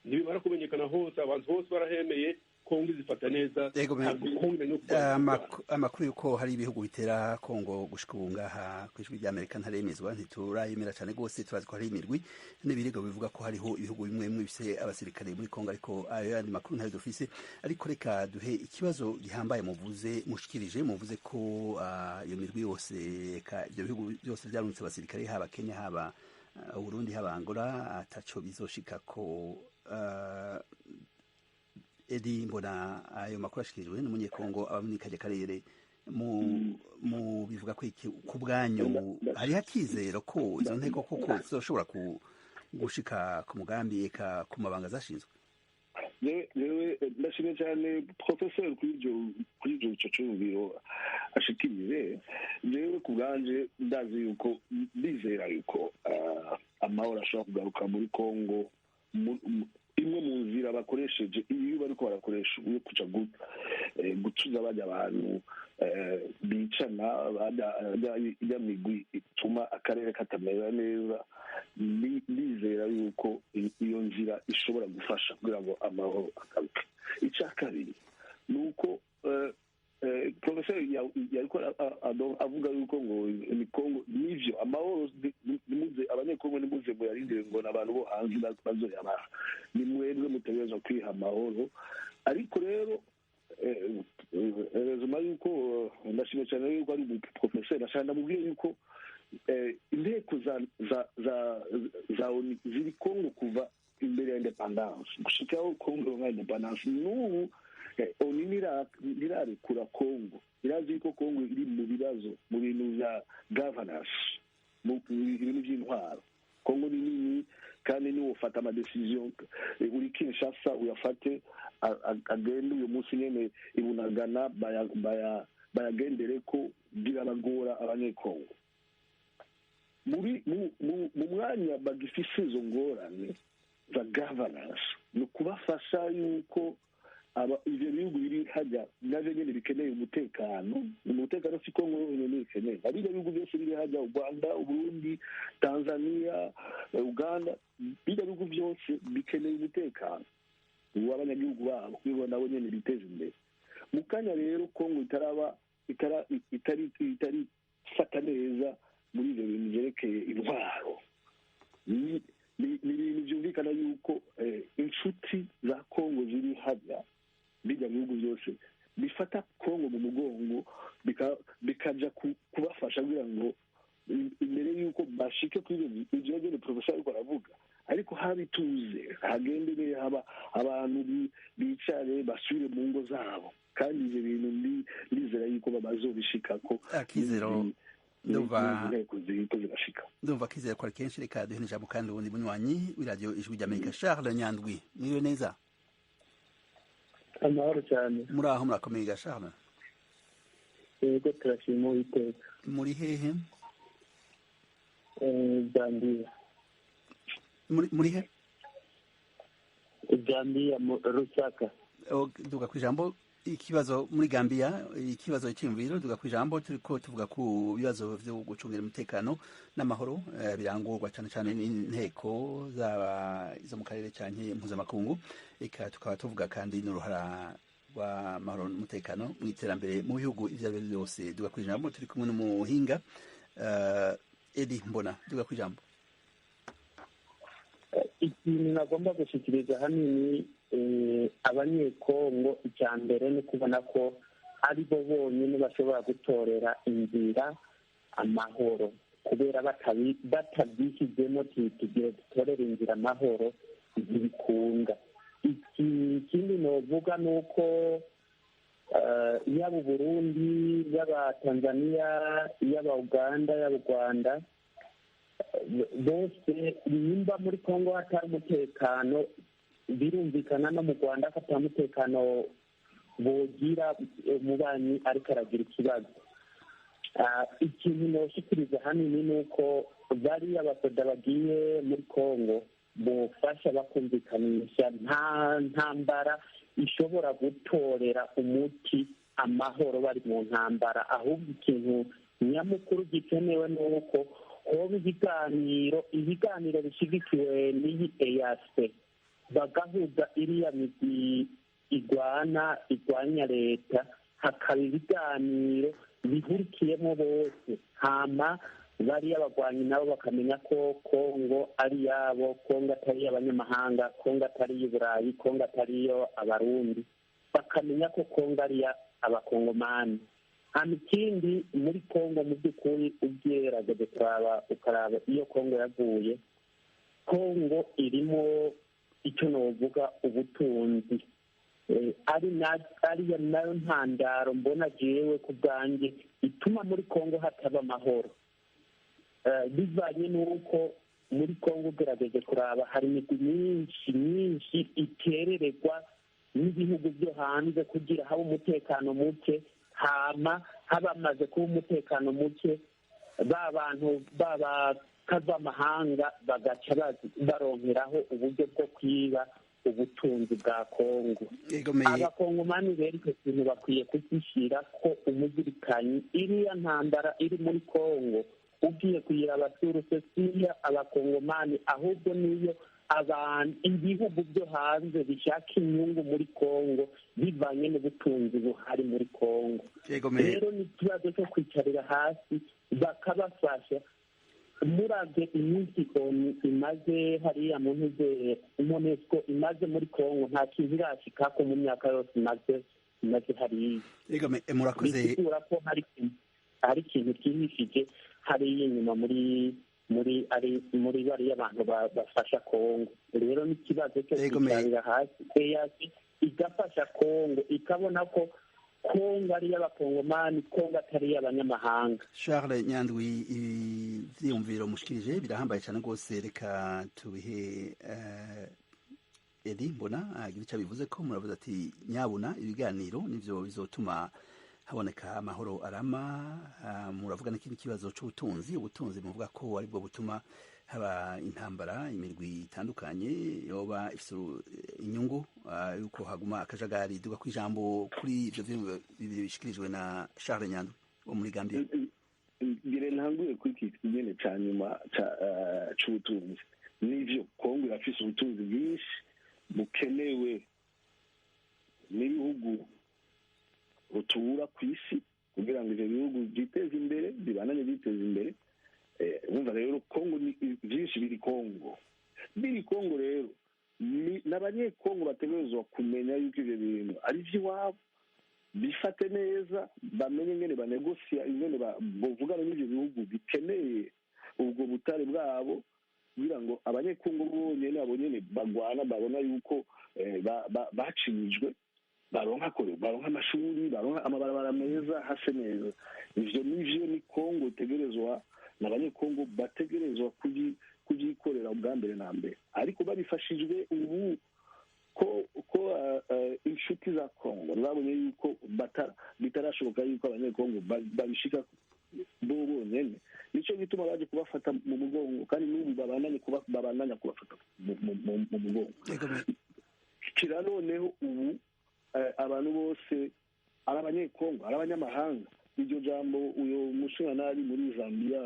nibimara kumenyekana hose, abantu bose barahemeye kongo izifata neza amakuru y'uko hari ibihugu bitera kongo gushika ubu ngaha ku ijwi ry'amerika ntaremezwa ntiturayemera cyane rwose turazi ko hari imirwi n'ibirego bivuga ko hariho ibihugu bimwe bimwe bifise abasirikare muri kongo ariko ayo yandi makuru ntayo dufise ariko reka duhe ikibazo gihambaye mushikirije muvuze ko iyo mirwi yose ibyo bihugu byose byarunitse abasirikare haba Kenya haba Burundi haba Angola ataco bizoshika ko Edi mbona ayo makuru ashikirijwe n'umunyekongo aba muri kajya karere mu bivuga ko ku bwanyu hari hakizero ko izo nteko koko zizoshobora gushika ku mugambi eka ku mabanga zashinzwe yewe ndashimye cyane professeur kuri ico cyumviro ashikirije yewe ku bwanje ndazi yuko ndizera yuko amahoro ashobora kugaruka muri Kongo imwe mu nzira bakoresheje iyo bariko barakoresha uyo kuja gutuza bajya abantu bicana ya migwi ituma akarere katamera neza ndizera yuko iyo nzira ishobora gufasha kugira ngo amahoro agaruke icya kabiri ni uko professeur yariko avuga yuko ngo ni Kongo nivyo amahoro nimuze abanyekongo nimuze muyarindire ngo n'abantu bo hanze bazoyabaha ni mwebwe mutegereza kwiha amahoro ariko rero rezuma yuko ndashimye cyane yuko ari umuprofesseur ashaka ndamubwiye yuko inteko za ONU ziri Kongo kuva imbere ya independence gushikaho Kongo nka independence n'ubu ONU ntirarekura Kongo irazi ko Kongo iri mu bibazo mu bintu bya governance mu bintu by'intwaro Kongo ni nini kandi niwo ufata amadecision uri Kinshasa uyafate agenda uyu munsi nyene ibunagana bayagendere ko birabagora abanyekongo mu mwanya bagifise izo ngorane za governance ni ukubafasha yuko ivyo bihugu biri hajya navyo nyene bikeneye umutekano si Kongo nyene bikeneye ari ibihugu byose biri hajya u Rwanda Burundi Tanzania Uganda bijya bihugu byose bikeneye umutekano w'abanyagihugu babo kuko nabo nyene biteze imbere mu kanya rero Kongo itari fata neza muri ivyo bintu vyerekeye intwaro ni ibintu byumvikana yuko inshuti za Kongo ziri hajya bijya mu bihugu byose bifata Kongo mu mugongo bikaja kubafasha kugira ngo imbere y'uko bashike kuri ibyo ngene professeur ariko aravuga ariko habituze hagende haba abantu bicare basubire mu ngo zabo kandi ibyo bintu ndizera yuko bazobishikako akizero ndumva akizero ko ari kenshi reka duhe n'ijambo kandi ubundi bunywanyi w'iradiyo ijwi ry'Amerika Charles Nyandwi mwiriwe neza amahoro cyane muri aho murakomeye ga Charles yego turashima Uwiteka muri hehe Zambia muri he Zambia Rusaka duga ku ijambo ikibazo muri Gambia ikibazo cy'imviro duga ku ijambo turiko tuvuga ku bibazo byo gucungira umutekano n'amahoro birangurwa cyane cyane n'inteko zo mu karere cyane mpuzamakungu eka tukaba tuvuga kandi n'uruhara rw'amahoro n'umutekano mu iterambere mu bihugu ivyo ari byo byose duga ku ijambo turi kumwe n'umuhinga Edi Mbona duga ku ijambo ikintu nagomba gushikiriza hanini abanyekongo icya mbere ni kubona ko ari bo bonyine bashobora gutorera inzira amahoro kubera batabyishyizemo tugire dutorere inzira amahoro ntibikunda ikindi novuga ni uko yaba Burundi yaba Tanzania yaba Uganda yaba u Rwanda bose nimba muri Kongo hatari umutekano birumvikana no mu Rwanda ko umutekano bogira umubanyi ariko aragira ikibazo ikintu noshikiriza hanini ni uko bariya basoda bagiye muri Kongo bofasha bakumvikanisha nta ntambara ishobora gutorera umuti amahoro bari mu ntambara ahubwo ikintu nyamukuru gikenewe ni uko hoba ibiganiro bishyigikiwe n'iyi EAC bagahuza iriya migwi irwanya leta, hakaba ibiganiro bihurikiyemo bose, hama bariya abagwanyi nabo bakamenya ko kongo ari iyabo, kongo atari iy'abanyamahanga, kongo atari iy'uburayi, kongo atari iyo abarundi, bakamenya ko kongo ari abakongomani. hama ikindi muri kongo mu by'ukuri ubyerageje ukaraba iyo kongo yaguye, kongo irimo icyo novuga ubutunzi, ariyo nayo ntandaro mbona jewe ku bwanjye ituma muri kongo hataba amahoro, bivanye n'uko muri kongo ugerageje kuraba hari imigwi myinshi iterererwa n'ibihugu byo hanze kugira habe umutekano muke, hama habamaze kuba umutekano muke ba bantu b'abakavamahanga bagaca baronkeraho uburyo bwo kwiba ubutunzi bwa kongo. Abakongomani rero icyo kintu bakwiye kugishyira ko umuzirikanyi iriya ntambara iri muri kongo ugiye kuyiraba surusesiya abakongomani, ahubwo niyo ibihugu byo hanze bishaka inyungu muri kongo bivanye n'ubutunzi buhari muri kongo. Rero ni ikibazo cyo kwicarira hasi bakabafasha. Murabye iminsi imaze hariya mu UNESCO imaze muri kongo nta kintu irashikako mu myaka yose imaze hariya. Murakoze. Bisigura ko hari ikintu cyihishije hariya inyuma muri bariya abantu bafasha kongo. Rero ni ikibazo cyo kwicarira hasi EAC igafasha kongo ikabona ko kongo ari iy'abakongomani, kongo atari iy'abanyamahanga. Charles Nyandwi, ivyiyumviro mushikirije birahambaye cyane rwose, reka tubihe Edi mbona agira icyo bivuze ko muravuze ati nyabuna ibiganiro nivyo bizotuma haboneka amahoro arama. Muravuga n'ikindi kibazo c'ubutunzi, ubutunzi muvuga ko aribwo butuma haba intambara, imirwi itandukanye yoba ifite inyungu yuko haguma akajagari. Duga ku ijambo kuri ivyo bibiri bishikirijwe na Charles Nyandwi wo muri Gambia. Ngire ntanguye kuri iki nyene ca nyuma c'ubutunzi. Nivyo kongo irafise ubutunzi bwinshi bukenewe n'ibihugu rutura ku isi kugira ngo ivyo bihugu vyiteze imbere, bibananye biteze imbere. Wumva rero kongo ni byinshi biri kongo rero n'abanyekongo bategerezwa kumenya yuko ivyo bintu ari ivy'iwabo, bifate neza, bamenye ingene banegosiya, ingene bovugana n'ivyo bihugu bikeneye ubwo butare bwabo, kugira ngo abanyekongo bonyene abo nyene bagwana babona yuko bacinyijwe, baronka amashuri, baronka amabarabara meza, hase neza. Ivyo nivyo ni kongo itegerezwa, n'abanyekongo bategerezwa kubyikorera ubwa mbere na mbere, ariko babifashijwe ubu ko inshuti za kongo babonye yuko bitarashoboka yuko abanyekongo babishika bo bonyene, nico gituma baje kubafata mu mugongo, kandi n'ubu babandanya kubafata mu mugongo. Kira noneho ubu abantu bose ari abanyekongo ari abanyamahanga. Iryo jambo uyo mushinganari muri Zambia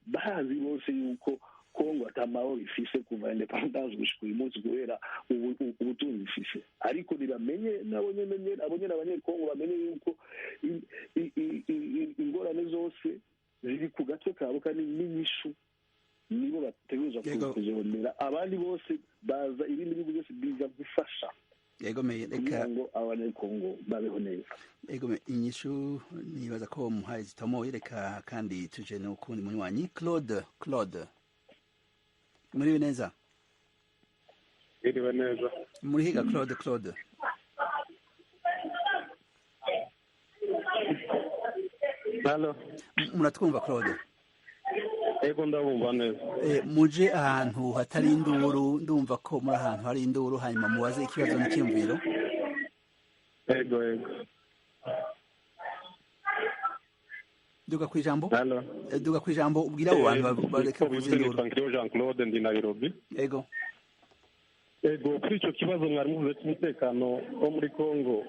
bazi bose yuko kongo atamahoro ifise kuva independence gushika uyu munsi kubera ubutunzi ifise, ariko nibamenye nabo nyene abanyekongo bamenye yuko ingorane zose ziri ku gatwe kabo, kandi n'inyishu nibo bategerezwa kuzibonera. Abandi bose baza, ibindi bihugu byose biza gufasha kugira ngo abanyekongo babeho neza. Inyishu nibaza ko muhaye zitomoye. Reka kandi tuje no kundi munywanyi Claude muri neza. Iriwe neza. Muri higa Claude. Hello. Muratwumva Claude? Ego ndabumva neza. Muje ahantu hatari induru, ndumva ko muri ahantu hari induru, hanyuma mubaze ikibazo n'icyumviro. Ego. Duga ku ijambo. Hello. Duga ku ijambo ubwira abo bantu bareka kuvuza induru. Jean Claude ndi Nairobi. Ego, kuri icyo kibazo mwari muvuze cy'umutekano wo muri Kongo,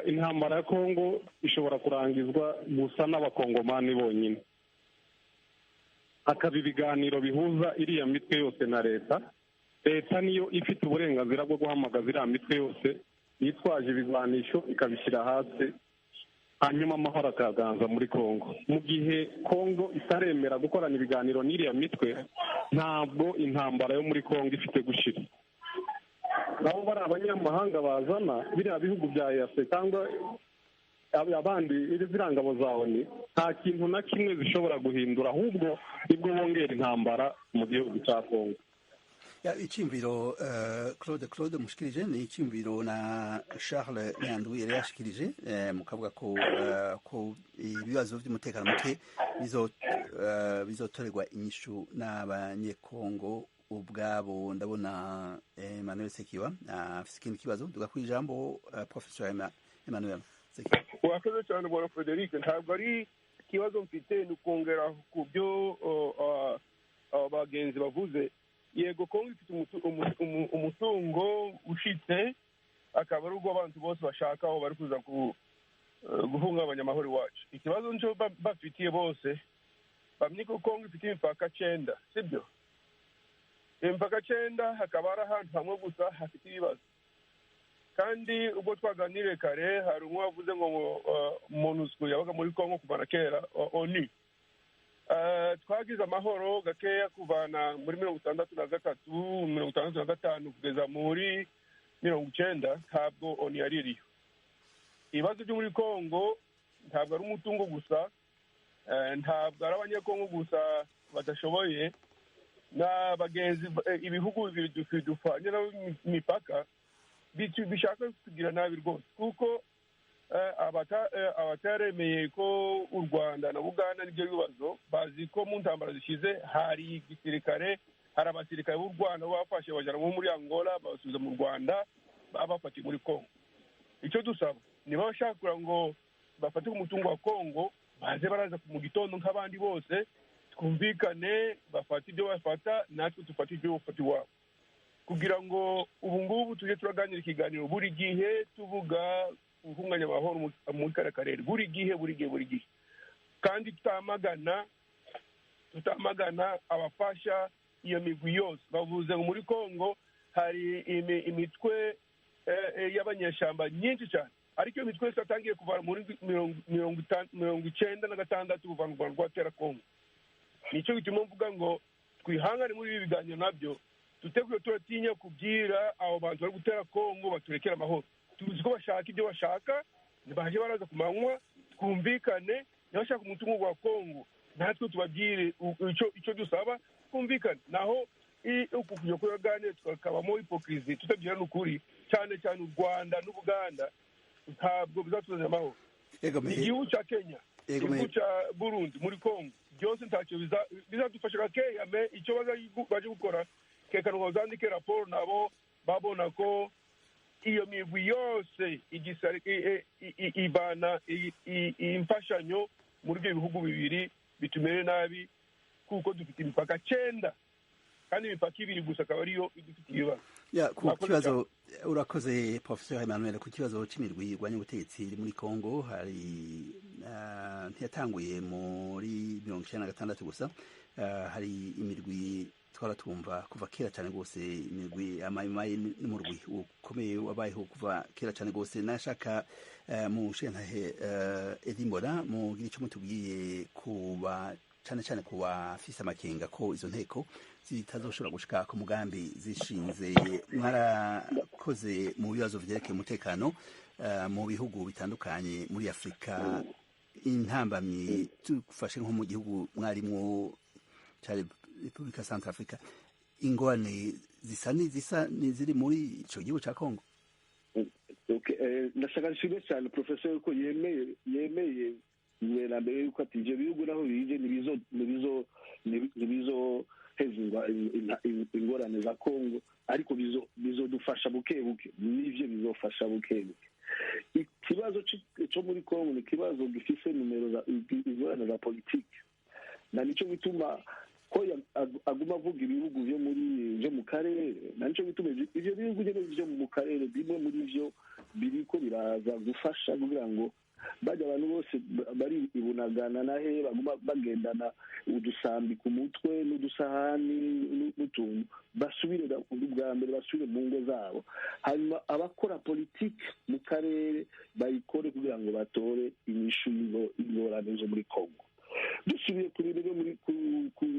intambara ya Kongo ishobora kurangizwa gusa n'abakongomani bonyine, hakaba ibiganiro bihuza iriya mitwe yose na leta, leta niyo ifite uburenganzira bwo guhamagaza iriya mitwe yose yitwaje ibigwanisho ikabishyira hasi, hanyuma amahoro akaganza muri Kongo. Mu gihe Kongo itaremera gukorana ibiganiro n'iriya mitwe, ntabwo intambara yo muri Kongo ifite gushira. Nabo bari abanyamahanga bazana biriya bihugu bya EAC cyangwa abandi ziriya ngabo za ONU, nta kintu na kimwe zishobora guhindura, ahubwo nibwo bongera intambara mu gihugu cya Kongo. Icyumviro Claude mushikirije ni icyumviro na Charles Nyanduye yari yashikirije, mukavuga ko ibibazo by'umutekano muke bizotorerwa inyishu n'abanyekongo ubwabo. Ndabona Emmanuel Sekiwa afite ikindi kibazo, duga ku ijambo Professor Emmanuel Sekiwa. Wakoze cyane bwana Frederic, ntabwo ari ikibazo mfite, ni ukongera ku byo abagenzi bavuze. Yego, Kongo ifite umutungo ushitse, akaba ari ubwo abantu bose bashaka aho bari kuza guhungabanya amahoro iwacu. Ikibazo nicyo bafitiye bose, bamenye ko Kongo ifite imipaka 9, sibyo? Imipaka 9 hakaba ari ahantu hamwe gusa hafite ibibazo. Kandi ubwo twaganiriye kare, hari umwe wavuze ngo MONUSCO yabaga muri Kongo kuva na kera, ONU. Twagize amahoro gakeya kuvana muri 63, 65 kugeza muri 90, ntabwo ONU yari iriyo. Ibibazo byo muri Kongo ntabwo ari umutungo gusa, ntabwo ari abanyekongo gusa badashoboye, n'abagenzi ibihugu bibiri dufanye n'imipaka bishaka kugira nabi rwose, kuko abataremeye ko u Rwanda na Uganda n'ibyo bibazo bazi ko mu ntambara zishize hari igisirikare, hari abasirikare b'u Rwanda bafashe bajyana muri Angola babasubiza mu Rwanda, babafatiye muri Kongo. Icyo dusaba niba bashaka kugira ngo bafate umutungo wa Kongo, baze baraza mu gitondo nk'abandi bose, twumvikane, bafate ibyo bafata, natwe dufate ibyo bafata iwabo, kugira ngo ubu ngubu tujye turaganira ikiganiro buri gihe tuvuga guhunganya amahoro muri kariya karere, buri gihe, kandi tutamagana abafasha iyo migwi yose. Bavuze ngo muri Kongo hari imitwe y'abanyeshyamba nyinshi cyane, ariko iyo mitwe yose yatangiye kuva muri 1996 kuva u Rwanda rwatera Kongo. Nicyo gituma mvuga ngo twihangane muri ibi biganiro nabyo, tuteguye turatinya kubwira abo bantu bari gutera Kongo baturekera amahoro. Tuzi ko bashaka ibyo bashaka, baje baraza ku manywa, twumvikane. Nibashaka umutungo wa Kongo, natwe tubabwire icyo dusaba, twumvikane. Naho uku kujya kuyaganira tukabamo hypocrisy, tutabwirana ukuri, cyane cyane u Rwanda n'Ubuganda, ntabwo bizatuzanira amahoro. Igihugu cya Kenya, igihugu cya Burundi, muri Kongo, byose ntacyo bizadufasha gakeya. Icyo baje gukora, kekana ngo bazandike raporo nabo babona ko iyo migwi yose ibana imfashanyo muri ibyo bihugu bibiri bitumere nabi, kuko dufite imipaka 9, kandi imipaka 2 gusa akaba ariyo idufite ibibazo. Ku kibazo urakoze Professor Emmanuel, ku kibazo cy'imirwi irwanya ubutegetsi iri muri Kongo, hari ntiyatanguye muri 1996 gusa, hari imirwi twaratumva kuva kera cyane rwose, imigwi amayimayi n'umurwi ukomeye wabayeho kuva kera cyane rwose. Nashaka mu shentahe Edimbora mugira icyo mutubwiye kuba cyane cyane ku bafise amakenga ko izo nteko zitazoshobora gushika ku mugambi zishinze. Mwarakoze mu bibazo vyerekeye umutekano mu bihugu bitandukanye muri Afrika, intambamyi tufashe nko mu gihugu mwarimwo cya Republika Central Africa, ingorane zisa n'iziri muri ico gihugu ca Kongo. Ndashaka nshimire cyane Professor ko yemeye mwera mbere yuko ati ivyo bihugu naho bije nibizohezwa ingorane za Kongo, ariko bizodufasha buke buke, nivyo bizofasha buke buke. Ikibazo cyo muri Kongo ni ikibazo gifise ingorane za politiki, na nico gituma ko aguma avuga ibihugu byo mu karere, na nico gituma ivyo bihugu byo mu karere bimwe muri vyo biriko biraza gufasha kugira ngo bajya abantu bose bari ibunagana nahe baguma bagendana udusambi ku mutwe n'udusahani n'utuntu, basubire ubwabo basubire mu ngo zabo hanyuma abakora politiki mu karere bayikore kugira ngo batore inyishu y'ingorane zo muri congo dusubiye ku bintu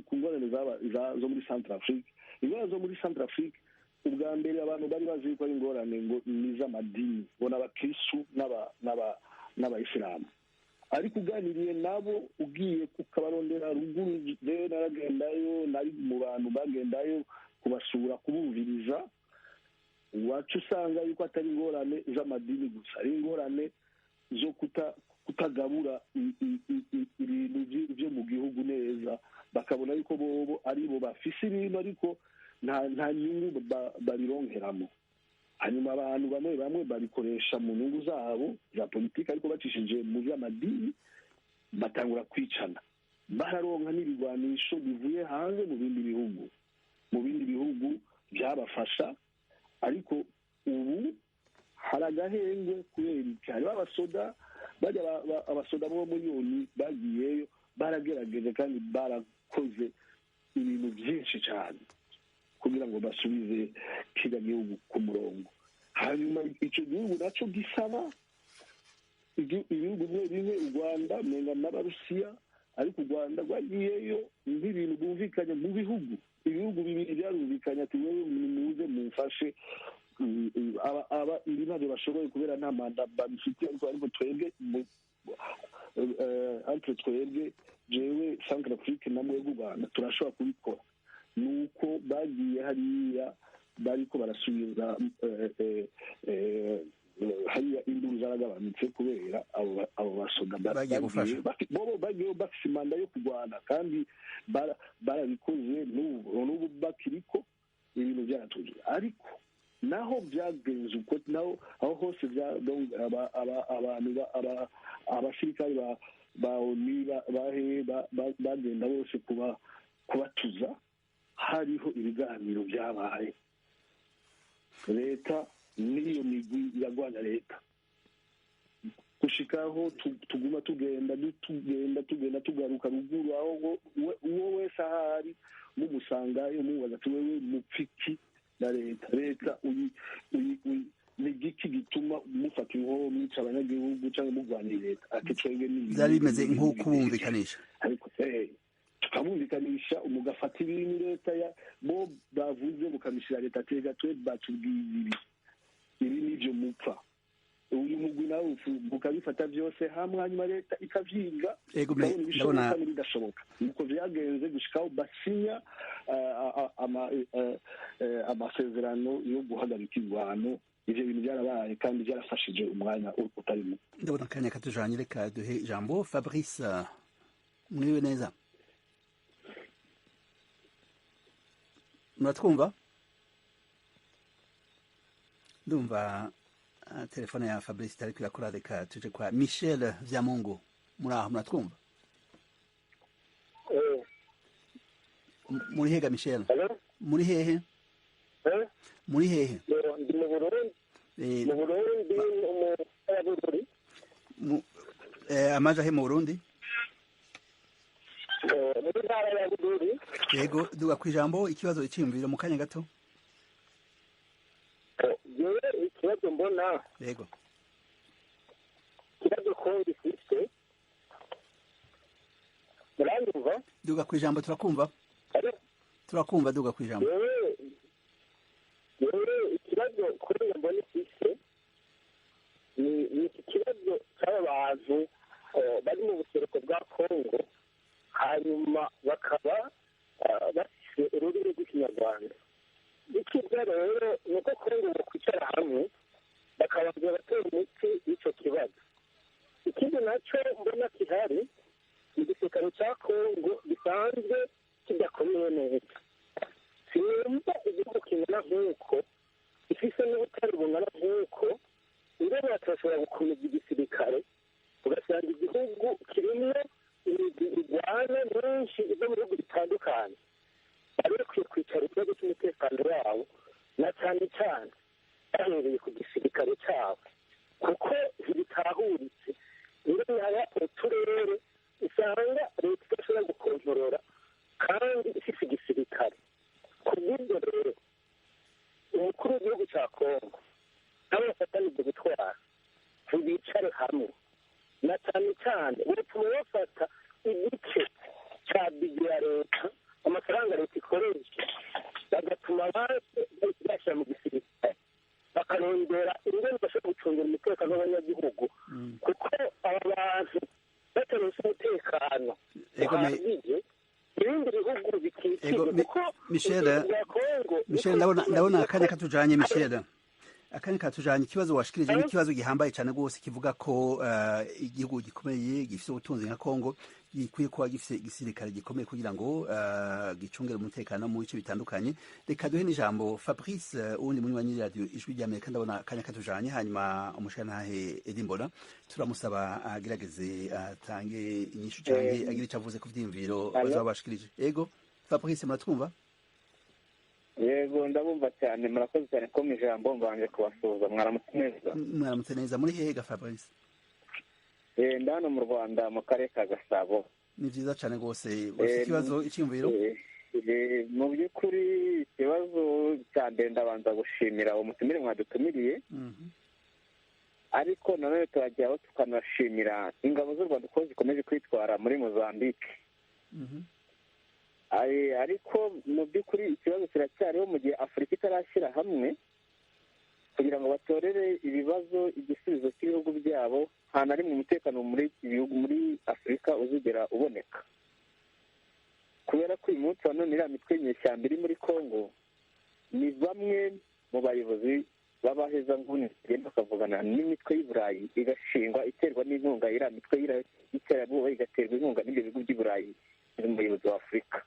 ku ngorane zo muri centre afrique ingorane zo muri centre afrique ubwa mbere abantu bari bazi ko ari ingorane ngo ni iz'amadini ngo n'abakristu n'abayisilamu ariko uganiriye nabo ugiye kukabarondera ruguru rero naragendayo nari mu bantu bagendayo kubasura kubumviriza wacu usanga yuko atari ingorane z'amadini gusa ari ingorane zo kutagabura ibintu byo mu gihugu neza bakabona yuko bobo ari bo bafise ibintu ariko nta nyungu babironkeramo hanyuma abantu bamwe babikoresha mu nyungu zabo za politiki ariko bacishije mu by'amadini batangura kwicana bararonka n'ibigwanisho bivuye hanze mu bindi bihugu byabafasha ariko ubu hari agahenge kubera iki hariho abasoda bo muri yoni bagiyeyo baragerageje kandi barakoze ibintu byinshi cyane kugira ngo basubize kiriya gihugu ku murongo hanyuma icyo gihugu nacyo gisaba ibihugu bimwe u rwanda menya n'abarusiya ariko u rwanda rwagiyeyo nk'ibintu bumvikanye mu ibihugu bibiri byarumvikanye ati wowe muze mumfashe ibi ntabyo bashoboye kubera nta manda babifitiye ariko twebwe ariko twebwe jewe centre afrique na mwebwe u rwanda turashobora kubikora nuko bagiye hariya bariko barasubiza hariya induru zaragabanutse kubera abo basoda bobo bagiye bafise imanda yo kurwana kandi barabikoze n'ubu bakiriko ibintu byaratuje ariko naho byagenze uko naho aho hose abantu abasirikari ba ONU bagenda bose kubatuza hariho ibiganiro byabaye leta n'iyo migwi iragwanya leta gushikaho tuguma tugenda tugaruka ruguru aho uwo wese ahari mumusangayo mubaza ati wewe mupfiki na leta ni igiki gituma mufata inkoho mwica abanyagihugu cyangwa murwanya leta ati twebwe byari bimeze nk'ukubumvikanisha ariko tukabumvikanisha mugafata ibintu leta bo bavuze mukabishyira leta tega twe batubwiye ibi nibyo mupfa uyu mugwi nawe mukabifata byose hamwe hanyuma leta ikavyiga ndabona bidashoboka nuko vyagenze gushikaho basinya amasezerano yo guhagarika ingwano ivyo bintu byarabaye kandi byarafashije umwanya utarimo ndabona akanya katujanye reka duhe ijambo Fabrice mwiriwe neza muratwumva ndumva telefone ya Fabrice itariko irakora reka tuje kwa Michel Vyamungu muri aho muratwumva muri hega Michel muri hehe muri hehe ndi mu Burundi amaja he mu Burundi muri ntara ya Bururi yego duga kwijambo ikibazo iciyumviro mu kanya gato yewe ikibazo mbona yego ikibazo ko gifite muranyumva duga kwijambo turakumva duga kwijambo yewe ikibazo kuri mbona ifite ni ikibazo cy'abantu bari mu buseruko bwa Kongo hanyuma bakaba bafite ururimi rw'ikinyarwanda ikiza rero ni uko Kongo bakwicara hamwe bakabanza batera umuti w'icyo kibazo ikindi nacyo mbona gihari igisirikare cya Kongo gisanzwe kidakomeye neza sinumva igihugu kingana nk'uko ifise n'ubutare bungana nk'uko ingene batashobora gukomeza igisirikare ugasanga igihugu kirimo irwana nyinshi izo mu bihugu bitandukanye bari bakwiye kwicara ikibazo cy'umutekano wabo na cyane cyane bahereye ku gisirikare cyabo kuko ntibitahuritse ingene haba uturere usanga leta idashobora gukontorora kandi ifise igisirikare ku bw'ibyo rero umukuru w'igihugu cya kongo nabo bafatanije gutwara ntibicare hamwe na cyane cyane bituma bafata igice cya bigi ya leta amafaranga leta ikoresha bagatuma abandi bashyira mu gisirikare bakarondera ingendo bashobora gucungira umutekano w'abanyagihugu kuko aba bantu bataronse umutekano uhagije ibindi bihugu bikikije kuko Michel ndabona akanya katujanye Michel akanya katujanye ikibazo washikirije n'ikibazo gihambaye cyane rwose kivuga ko igihugu gikomeye gifite ubutunzi nka Kongo gikwiye kuba gifite igisirikare gikomeye kugira ngo gicungere umutekano mu bice bitandukanye. Reka duhe n'ijambo Fabrice uwundi munywanyi radio ijwi ry'Amerika, ndabona akanya katujanye, hanyuma umushanahe Edimbona turamusaba agerageze atange inyishu canke agire icyo avuze ku vyiyumviro bazaba bashikirije. Ego Fabrice muratwumva? Yego ndabumva cyane, murakoze cyane ko ijambo mbanje kubasuhuza. Mwaramutse neza? Mwaramutse neza. Muri hehe ga Fabrice? Ndano mu Rwanda mu karere ka Gasabo. Ni vyiza cyane rwose. Ufite ikibazo icyumviro? Mu by'ukuri ikibazo cya mbere ndabanza gushimira umutumire mwadutumiriye, ariko nanone turajyaho tukanashimira ingabo z'u Rwanda uko zikomeje kwitwara muri Mozambique. Ariko mu by'ukuri ikibazo kiracyariho mu gihe Afurika itarashyira hamwe kugira ngo batorere ibibazo igisubizo cy'ibihugu byabo, nta na rimwe umutekano muri ibihugu muri Afurika uzigera uboneka, kubera ko uyu munsi wa none iriya mitwe nyeshyamba iri muri Kongo ni bamwe mu bayobozi b'abaheza nguni bagenda bakavugana n'imitwe y'i Burayi igashingwa iterwa n'inkunga, iriya mitwe y'iterabwoba igaterwa inkunga n'ibyo bihugu by'i Burayi umuyobozi wa Afurika.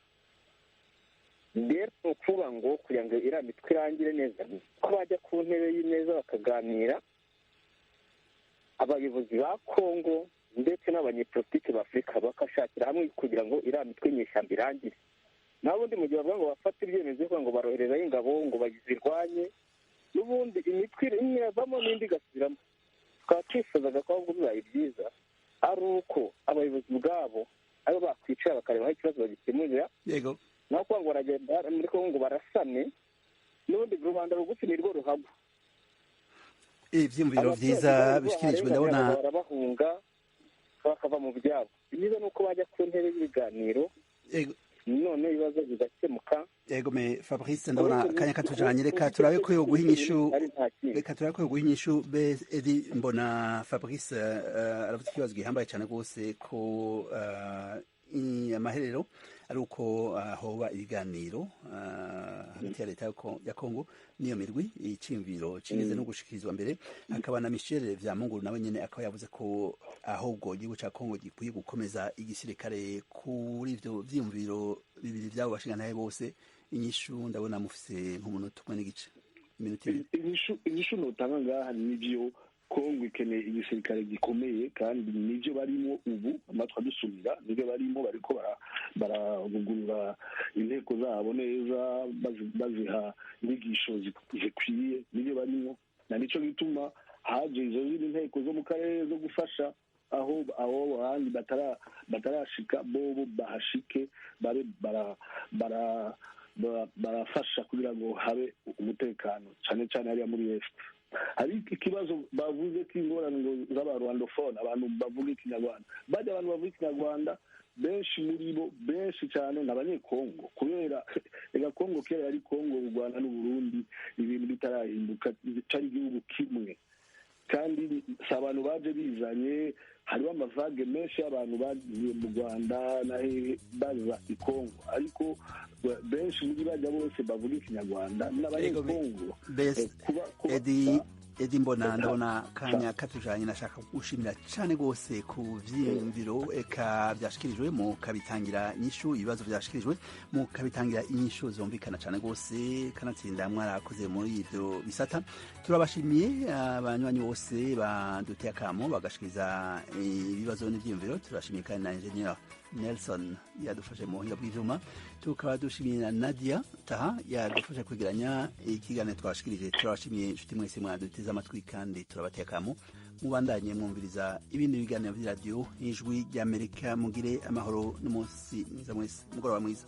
Rero ni ukuvuga ngo kugira ngo iriya mitwe irangire neza ko bajya ku ntebe y'imeza bakaganira, abayobozi ba Kongo ndetse n'abanyepolitiki ba Afurika bakashakira hamwe kugira ngo iriya mitwe nyeshyamba irangire. naho ubundi mu gihe bavuga ngo bafate ibyemezo kugira ngo baroherezayo ingabo ngo bazirwanye, n'ubundi imitwe imwe yavamo n'indi igasubiramo. Tukaba twifuzaga ko ahubwo bibaye byiza ari uko abayobozi ubwabo aribo bakwicara bakareba aho ikibazo bagikemurira, naho kuvuga ngo baragenda muri Kongo ngo barasane, n'ubundi rubanda rugufi ni rwo ruhagwa. Ivyumviro vyiza bishikirijwe, ndabona barabahunga bakava mu byabo. Byiza nuko bajya ku ntebe y'ibiganiro none ibibazo bigakemuka. Yego me Fabrice, ndabona akanya katujanye, reka turabe ko yo guhinyishu, reka turabe ko yo guhinyishu be Edi mbona Fabrice aravuze ikibazo gihambaye cyane rwose ko amaherero ari uko hoba ibiganiro hagati ya leta ya Kongo niyo mirwi icimviro kigeze no gushikirizwa mbere. Hakaba na Michel Vyamunguru nawe nyene akaba yavuze ko ahubwo igihugu ca Kongo gikwiye gukomeza igisirikare kuri ivyo vyiyumviro bibiri vyabo bashinganaye bose. Inyishu ndabona mufise nk'umunota umwe n'igice, iminota ibiri. Inyishu notanga ngaha nivyo Kongo ikeneye igisirikare gikomeye, kandi nivyo barimo ubu amatwa dusubira, nivyo barimo bariko barabugurura inteko zabo neza, baziha inyigisho zikwiye, nivyo barimo, na nico gituma haje izo zindi nteko zo mu karere zo gufasha aho abandi batarashika bobo bahashike, babe barafasha kugira ngo habe umutekano cyane cyane hariya muri Est. Hari ikibazo bavuze k'ingorane ngo z'abarwandofone, abantu bavuga ikinyarwanda. Bajya abantu bavuga ikinyarwanda benshi muri bo, benshi cyane n'abanyekongo, kubera ega Kongo kera yari Kongo, u Rwanda n'u Burundi ibintu bitarahinduka, cyari igihugu kimwe, kandi si abantu baje bizanye. Hariho amavage menshi y'abantu bagiye mu Rwanda baza i Kongo, ariko benshi muri bajya bose bavuga ikinyarwanda n'abanyekongo. Edi mbona ndabona kanya katujanye, nashaka gushimira cyane rwose ku vyiyumviro eka byashikirijwe mu kabitangira inyishu, ibibazo byashikirijwe mu kabitangira inyishu zumvikana cyane rwose, kanatsinda mwarakoze muri ivyo bisata. Turabashimiye abanywanyi bose baduteye akamo bagashikiriza ibibazo n'ivyiyumviro. Turashimiye kandi na engineer Nelson yadufashe mu buhinga bw'ivyuma, tukaba dushimiye na Nadia Taha yadufashe kwegeranya ikiganiro twashikirije. Turabashimiye inshuti mwese mwaduteze amatwi, kandi turabateye akamo mubandanye mwumviriza ibindi biganiro by'iradiyo Ijwi ry'Amerika. Mugire amahoro n'umunsi mwiza mwese, mugoroba mwiza.